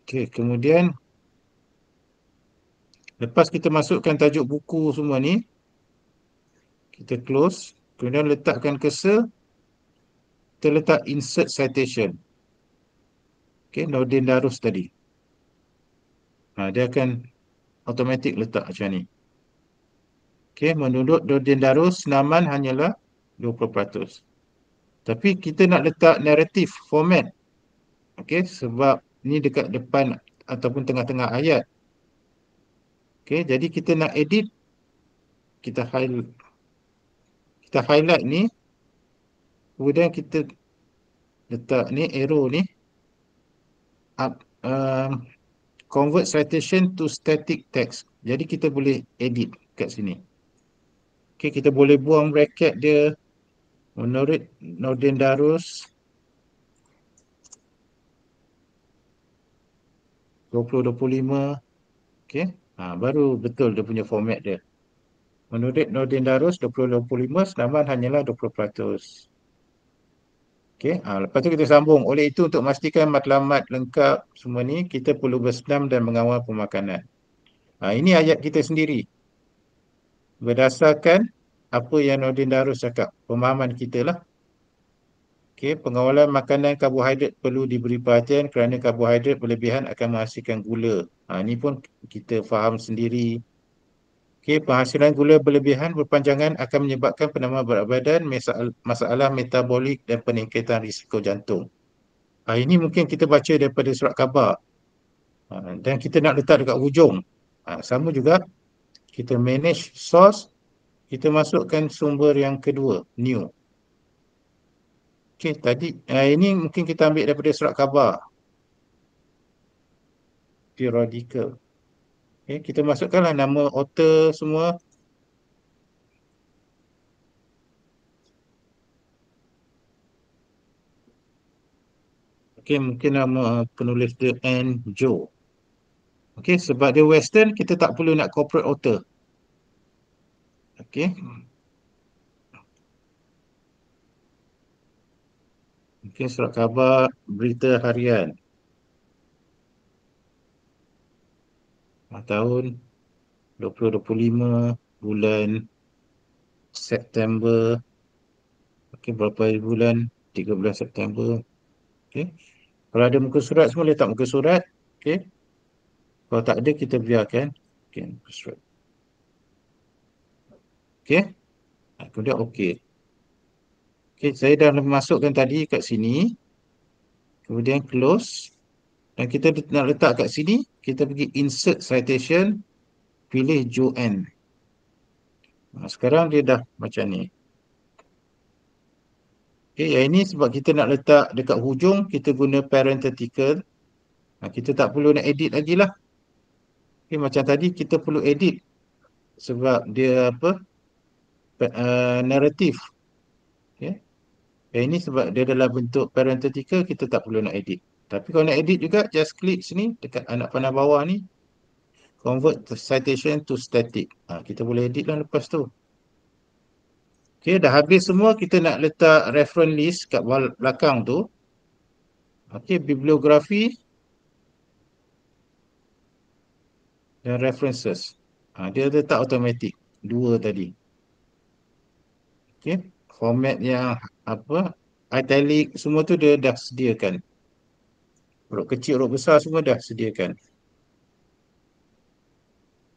Okey, kemudian lepas kita masukkan tajuk buku semua ni, kita close, kemudian letakkan cursor, kita letak insert citation. Okey, Nordin Darus tadi. Dia akan automatic letak macam ni. Okey, menurut Nordin Darus, senaman hanyalah 20%. Tapi kita nak letak narrative format. Okey, sebab ni dekat depan ataupun tengah-tengah ayat. Okey, jadi kita nak edit, kita highlight ni, kemudian kita letak ni arrow ni, convert citation to static text. Jadi kita boleh edit kat sini. Okey, kita boleh buang bracket dia. Menurut Nordin Darus 2025. Okey. Baru betul dia punya format dia. Menurut Nordin Darus 2025 senaman hanyalah 20%. Okey, lepas tu kita sambung. Oleh itu untuk memastikan matlamat lengkap semua ni, kita perlu bersenam dan mengawal pemakanan. Ini ayat kita sendiri. Berdasarkan apa yang Nordin Darus cakap, pemahaman kita lah. Okey, pengawalan makanan karbohidrat perlu diberi perhatian kerana karbohidrat berlebihan akan menghasilkan gula. Ini pun kita faham sendiri. Okey, penghasilan gula berlebihan berpanjangan akan menyebabkan penambahan berat badan, masalah metabolik dan peningkatan risiko jantung. Ini mungkin kita baca daripada surat khabar. Dan kita nak letak dekat hujung. Sama juga, kita manage source, kita masukkan sumber yang kedua, new. Okey, tadi ini mungkin kita ambil daripada surat khabar. Periodical. Okay, kita masukkanlah nama author semua. Okay, mungkin nama penulis dia Anne Joe. Okay, sebab dia western, kita tak perlu nak corporate author. Okay. Okay, surat khabar, berita harian. Tahun 2025, bulan September. Okay, berapa bulan? 13 September. Okay. Kalau ada muka surat semua, letak muka surat. Okay. Kalau tak ada, kita biarkan. Okay, muka surat. Okay. Kemudian okay. Okay, saya dah masukkan tadi kat sini. Kemudian close. Dan kita nak letak kat sini, kita pergi insert citation, pilih Joanne. Sekarang dia dah macam ni. Okay, yang ini sebab kita nak letak dekat hujung, kita guna parenthetical. Kita tak perlu nak edit lagi lah. Okay, macam tadi kita perlu edit sebab dia apa? Narrative. Okay. Yang ini sebab dia dalam bentuk parenthetical, kita tak perlu nak edit. Tapi kalau nak edit juga, just klik sini dekat anak panah bawah ni. Convert the citation to static. Kita boleh edit lah lepas tu. Okay, dah habis semua, kita nak letak reference list kat belakang tu. Okay, bibliografi dan references. Dia letak automatic. Dua tadi. Okay, format yang apa, italic semua tu dia dah sediakan. Huruf kecil, huruf besar semua dah sediakan.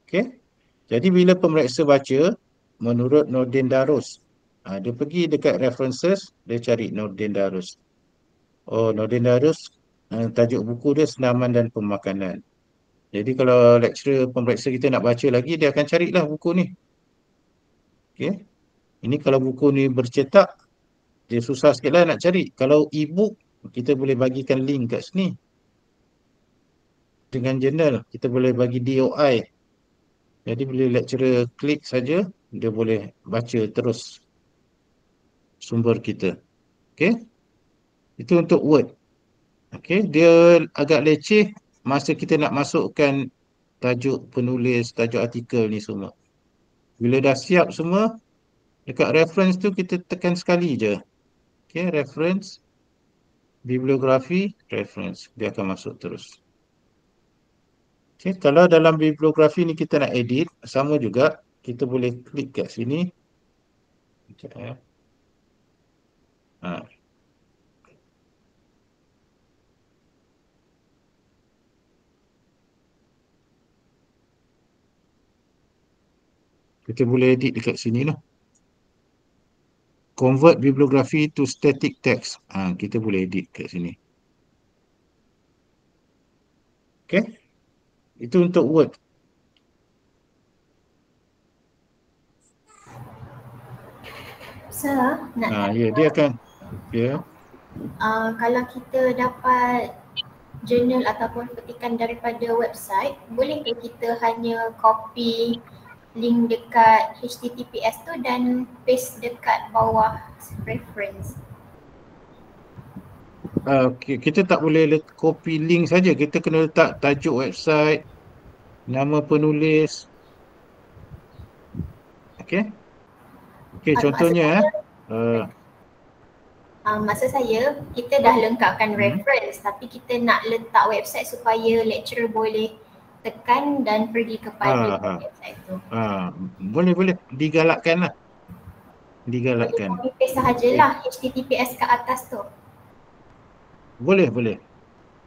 Okay, jadi bila pemeriksa baca, menurut Nordin Darus, dia pergi dekat references, dia cari Nordin Darus. Oh, Nordin Darus, tajuk buku dia Senaman dan Pemakanan. Jadi kalau lecturer pemeriksa kita nak baca lagi, dia akan carilah buku ni. Okay. Ini kalau buku ni bercetak, dia susah sikit lah nak cari. Kalau e-book, kita boleh bagikan link kat sini. Dengan jurnal, kita boleh bagi DOI. Jadi bila lecturer klik saja, dia boleh baca terus sumber kita. Okay. Itu untuk Word. Okay. Dia agak leceh masa kita nak masukkan tajuk penulis, tajuk artikel ni semua. Bila dah siap semua, dekat reference tu kita tekan sekali je. Okay, reference, bibliografi, reference. Dia akan masuk terus. Okay, kalau dalam bibliografi ni kita nak edit, sama juga. Kita boleh klik kat sini. Sekejap ya. Kita boleh edit dekat sini lah. Convert bibliografi to static text. Kita boleh edit kat sini. Okay. Itu untuk Word. Sir, nak Ya, dia akan. Ya. Kalau kita dapat jurnal ataupun petikan daripada website, boleh ke kita hanya copy link dekat HTTPS tu dan paste dekat bawah reference? Okay, kita tak boleh copy link saja. Kita kena letak tajuk website, nama penulis. Okay. Okay, contohnya maksud saya, kita dah lengkapkan reference tapi kita nak letak website supaya lecturer boleh tekan dan pergi kepada website tu. Boleh digalakkan lah. Digalakkan. Boleh copy paste sahajalah HTTPS kat atas tu. Boleh.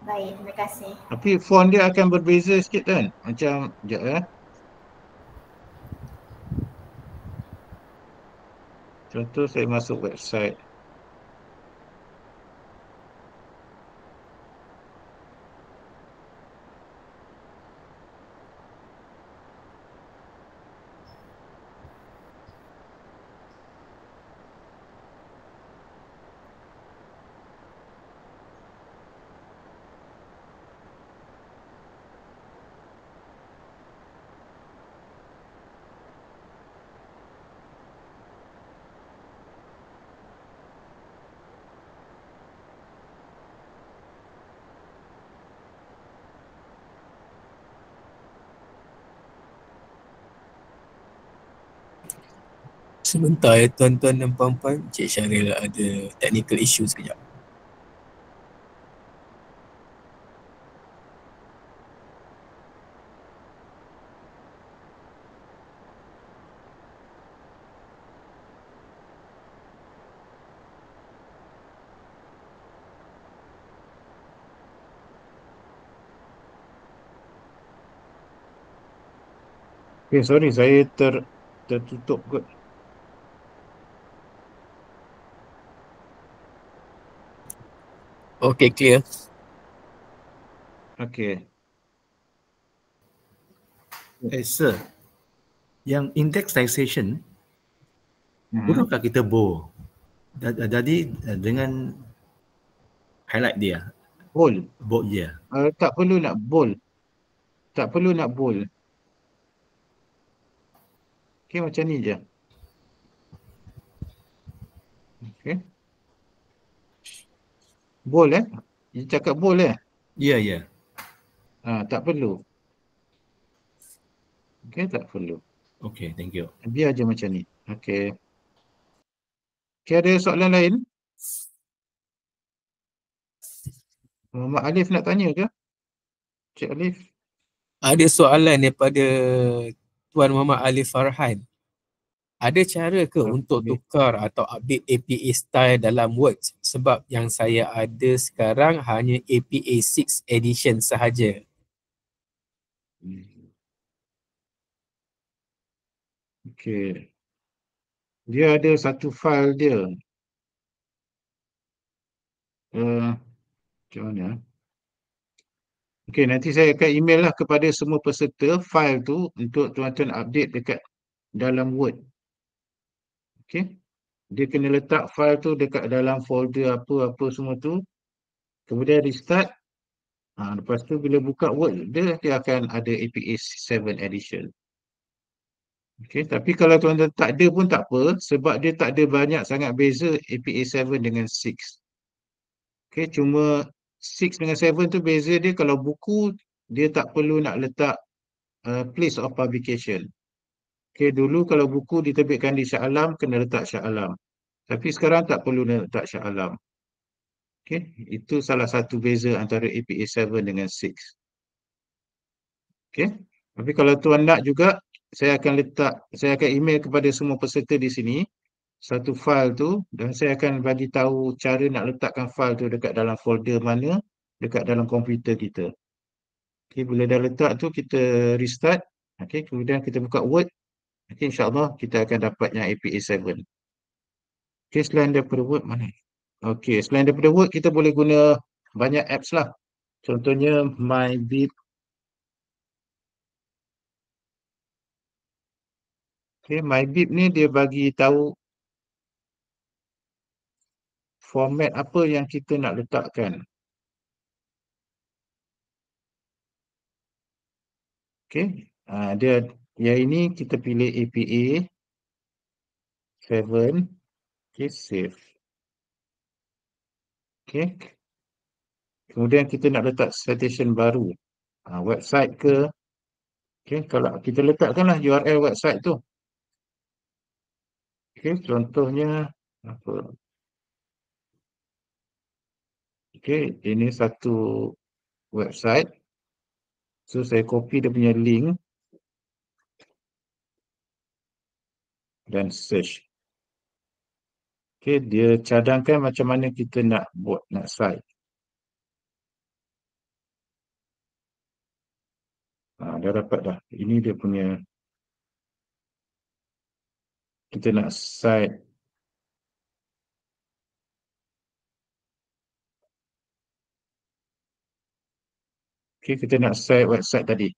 Baik, terima kasih. Tapi font dia akan berbeza sikit kan? Macam, sekejap ya. Contoh saya masuk website. Sebentar ya tuan-tuan dan puan-puan, Cik Syaril ada technical issue sekejap. Okay, sorry, saya tertutup kot. Okay, clear. Okay. Sir, yang index taxation, perlukah kita bold? Jadi dengan highlight dia, Bold. bold dia. Tak perlu nak bold. Tak perlu nak bold. Okay, macam ni je. Okay. Bold Dia cakap bold Ya, ya. Tak perlu. Okay, tak perlu. Okay, thank you. Biar je macam ni. Okay. Okay, ada soalan lain? Muhammad Alif nak tanya ke? Cik Alif? Ada soalan daripada Tuan Muhammad Alif Farhan. Ada cara ke untuk tukar atau update APA style dalam Word? Sebab yang saya ada sekarang hanya APA 6 edition sahaja. Okay. Dia ada satu file dia. Macam mana? Okay, nanti saya akan email lah kepada semua peserta file tu untuk tuan-tuan update dekat dalam Word. Okay. Dia kena letak file tu dekat dalam folder apa-apa semua tu. Kemudian restart. Lepas tu bila buka Word, dia akan ada APA 7 edition. Okay, tapi kalau tuan-tuan tak ada pun tak apa sebab dia tak ada banyak sangat beza APA 7 dengan 6. Okay, cuma 6 dengan 7 tu beza dia kalau buku dia tak perlu nak letak place of publication. Okay, dulu kalau buku diterbitkan di Shah Alam kena letak Shah Alam. Tapi sekarang tak perlu nak letak Shah Alam. Okay, itu salah satu beza antara APA 7 dengan 6. Okay, tapi kalau tuan nak juga saya akan email kepada semua peserta di sini satu file tu dan saya akan bagi tahu cara nak letakkan file tu dekat dalam folder mana dekat dalam komputer kita. Okay, bila dah letak tu kita restart. Okay, kemudian kita buka Word. Okay, insyaAllah kita akan dapat yang APA 7. Okay, selain daripada Word mana? Okay, selain daripada Word kita boleh guna banyak apps lah. Contohnya MyBib. Okay, MyBib ni dia bagi tahu format apa yang kita nak letakkan. Okay, dia yang ini kita pilih APA 7. Okay, save. Okay, kemudian kita nak letak citation baru. Website ke. Okay, kalau kita letakkanlah URL website tu. Okay, contohnya apa? Okay, ini satu website. So, saya copy dia punya link dan search. Okay, dia cadangkan macam mana kita nak buat, nak site. Dah dapat dah. Ini dia punya. Kita nak site. Okay, kita nak site website tadi.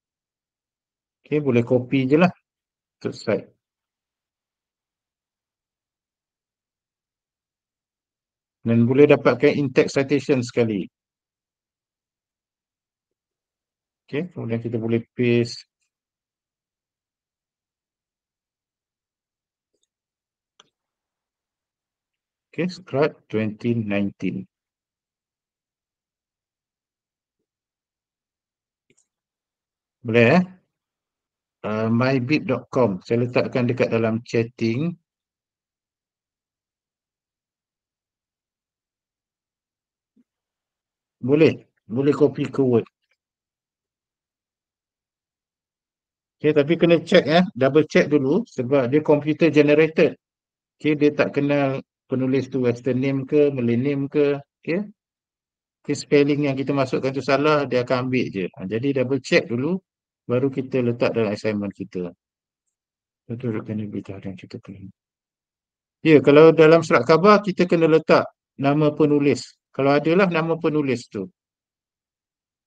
Okay, boleh copy je lah untuk site. Dan boleh dapatkan in-text citation sekali. Okay, kemudian kita boleh paste. Okay, Scrat 2019. Boleh mybib.com. Saya letakkan dekat dalam chatting. Boleh copy ke Word. Okay, tapi kena check double check dulu sebab dia computer generated. Okay, dia tak kenal penulis tu Western name ke, Malay name ke. Okay, spelling yang kita masukkan tu salah, dia akan ambil je. Jadi double check dulu, baru kita letak dalam assignment kita. Betul kena beritahu dan kita perlu. Ya, kalau dalam surat khabar kita kena letak nama penulis. Kalau adalah nama penulis tu.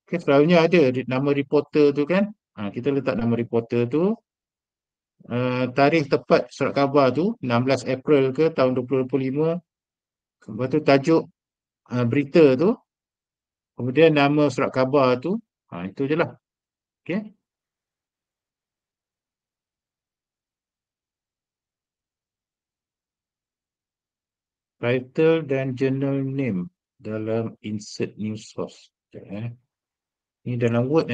Okay, selalunya ada nama reporter tu kan. Kita letak nama reporter tu. Tarikh tepat surat khabar tu 16 April ke tahun 2025. Lepas tu tajuk berita tu. Kemudian nama surat khabar tu. Itu je lah. Okay. Title dan journal name dalam insert news source. Ini dalam Word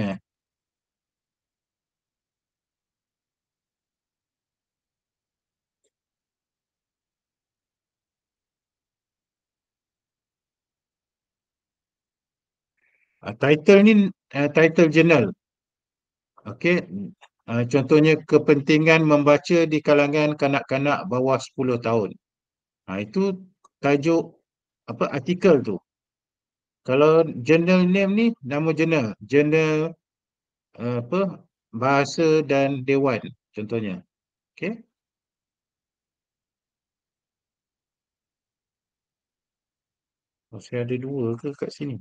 title ni title journal. Okey. Contohnya kepentingan membaca di kalangan kanak-kanak bawah 10 tahun. Itu tajuk artikel tu. Kalau journal name ni nama jurnal. Jurnal Bahasa dan Dewan contohnya. Okey. Saya ada dua ke kat sini?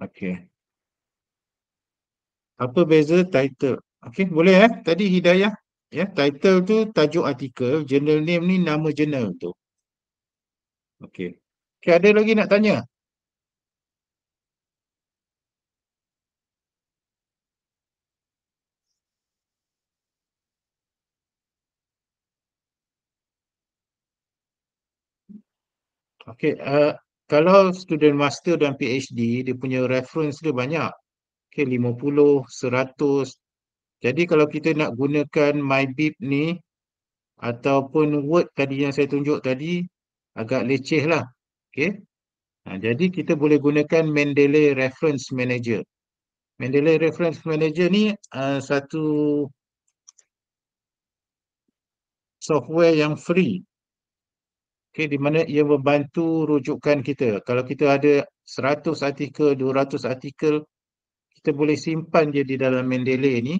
Okey. Apa beza title? Okey, boleh Tadi Hidayah. Ya, title tu tajuk artikel, journal name ni nama jurnal tu. Okey. Okey, ada lagi nak tanya? Okey, kalau student master dan PhD, dia punya reference dia banyak. Okey, 50, 100. Jadi kalau kita nak gunakan MyBib ni ataupun Word tadi yang saya tunjuk tadi, agak leceh lah. Okey. Jadi kita boleh gunakan Mendeley Reference Manager. Mendeley Reference Manager ni satu software yang free. Okay, di mana ia membantu rujukan kita. Kalau kita ada 100 artikel, 200 artikel, kita boleh simpan je di dalam Mendeley ni.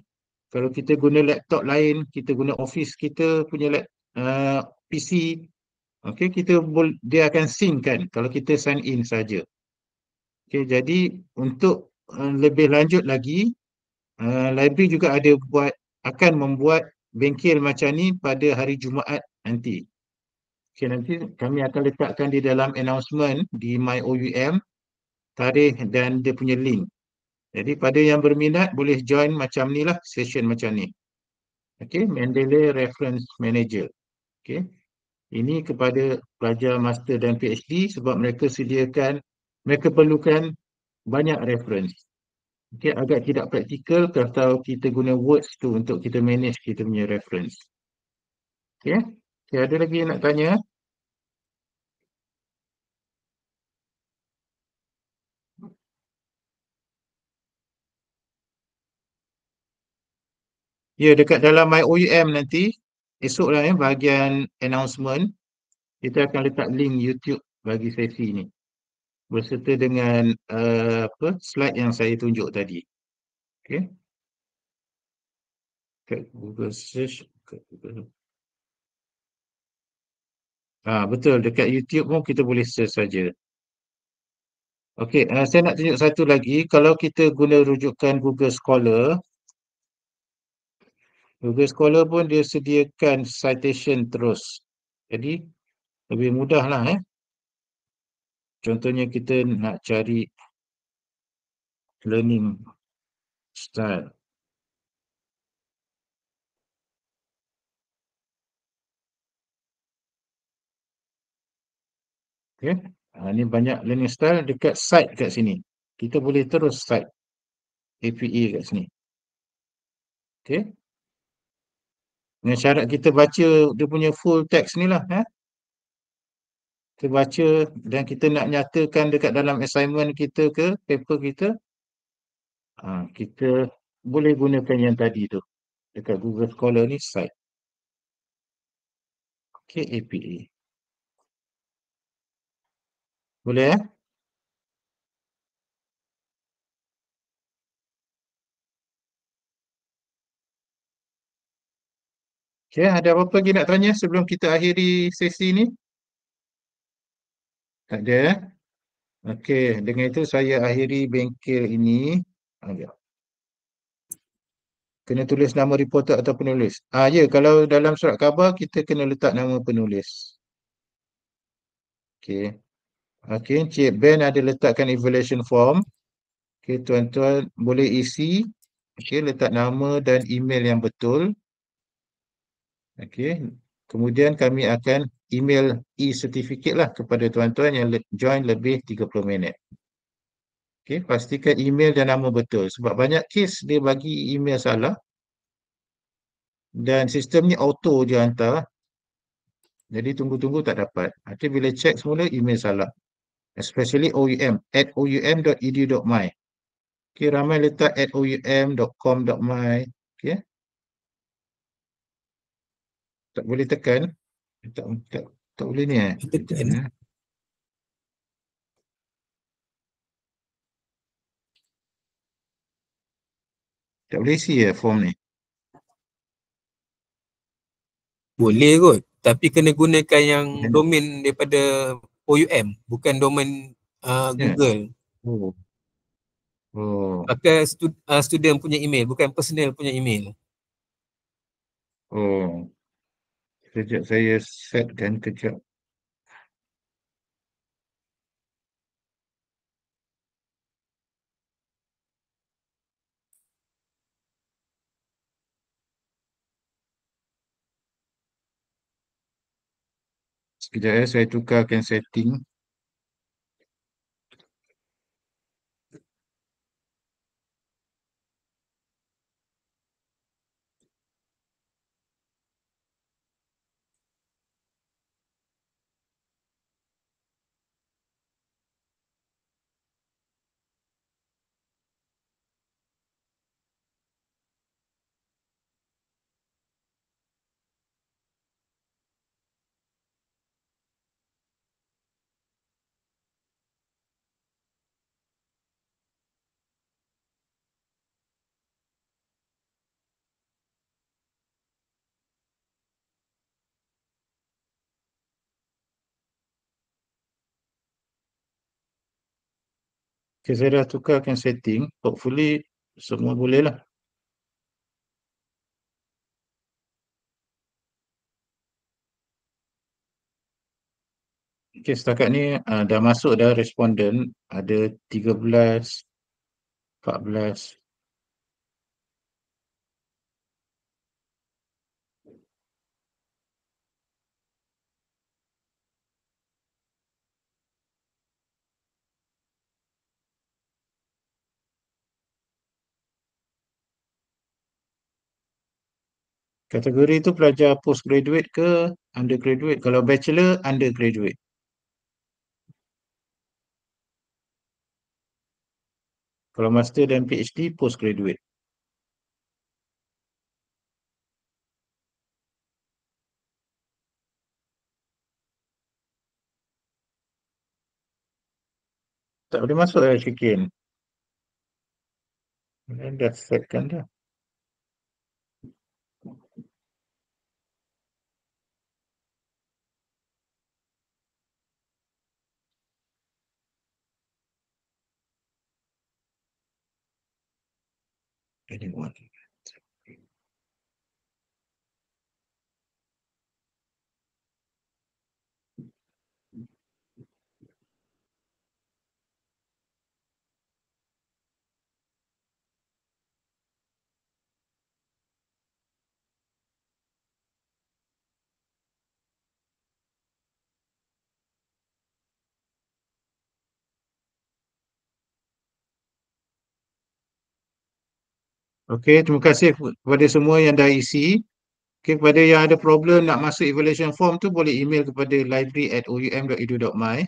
Kalau kita guna laptop lain, kita guna office kita punya PC, okay, dia akan sync kan kalau kita sign in saja. Okay, jadi untuk lebih lanjut lagi, library juga akan membuat bengkel macam ni pada hari Jumaat nanti. Okay, nanti kami akan letakkan di dalam announcement di MyOUM tarikh dan dia punya link. Jadi pada yang berminat boleh join macam ni lah, session macam ni. Okay, Mendeley Reference Manager. Okay, ini kepada pelajar master dan PhD sebab mereka perlukan banyak reference. Okay, agak tidak praktikal kalau kita guna words tu untuk kita manage kita punya reference. Okay, ada lagi yang nak tanya? Ya, dekat dalam MyOUM nanti, esoklah bahagian announcement, kita akan letak link YouTube bagi sesi ni. Berserta dengan slide yang saya tunjuk tadi. Okay. Kat Google search. Betul, dekat YouTube pun kita boleh search saja. Okey, saya nak tunjuk satu lagi. Kalau kita guna rujukan Google Scholar, Google Scholar pun dia sediakan citation terus. Jadi, lebih mudah lah Contohnya kita nak cari learning style. Okay. Ini banyak learning style dekat site kat sini. Kita boleh terus site APA kat sini. Okay. Dengan syarat kita baca dia punya full text ni lah. Kita baca dan kita nak nyatakan dekat dalam assignment kita ke paper kita. Kita boleh gunakan yang tadi tu. Dekat Google Scholar ni site. Okay, APA. Boleh Okay, ada apa-apa lagi nak tanya sebelum kita akhiri sesi ni? Tak ada Okey, dengan itu saya akhiri bengkel ini. Ya. Kena tulis nama reporter atau penulis. Ya, kalau dalam surat khabar kita kena letak nama penulis. Okey. Okey, Encik Ben ada letakkan evaluation form. Okey, tuan-tuan boleh isi. Okey, letak nama dan email yang betul. Okey. Kemudian kami akan email e-certificate lah kepada tuan-tuan yang join lebih 30 minit. Okey, pastikan email dan nama betul. Sebab banyak kes dia bagi email salah. Dan sistem ni auto je hantar. Jadi tunggu-tunggu tak dapat. Nanti bila check semula email salah. Especially OUM, @oum.edu.my. Okay, ramai letak @oum.com.my. Okay. Tak boleh tekan. Tak boleh ni Tekan. Tak boleh isi form ni. Boleh kot. Tapi kena gunakan yang domain daripada OUM. Bukan domain Google. Pakai student punya email. Bukan personal punya email. Sekejap saya setkan kejap. Sekejap saya tukarkan setting. Okay, saya dah tukarkan setting. Hopefully semua boleh lah. Okay, setakat ni dah masuk dah responden. Ada 13, 14. Kategori itu pelajar postgraduate ke undergraduate? Kalau bachelor, undergraduate. Kalau master dan PhD, postgraduate. Tak boleh masuk dah chicken. Dah setkan dah. Anyone. Okey, terima kasih kepada semua yang dah isi. Okey, kepada yang ada problem nak masuk evaluation form tu boleh email kepada library@oum.edu.my.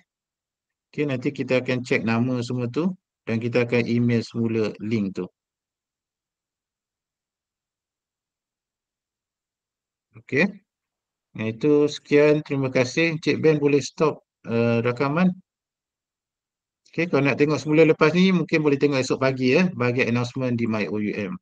Okey, nanti kita akan check nama semua tu dan kita akan email semula link tu. Okey. Itu sekian, terima kasih. Encik Ben boleh stop rakaman. Okey, kalau nak tengok semula lepas ni mungkin boleh tengok esok pagi bagi announcement di My OUM.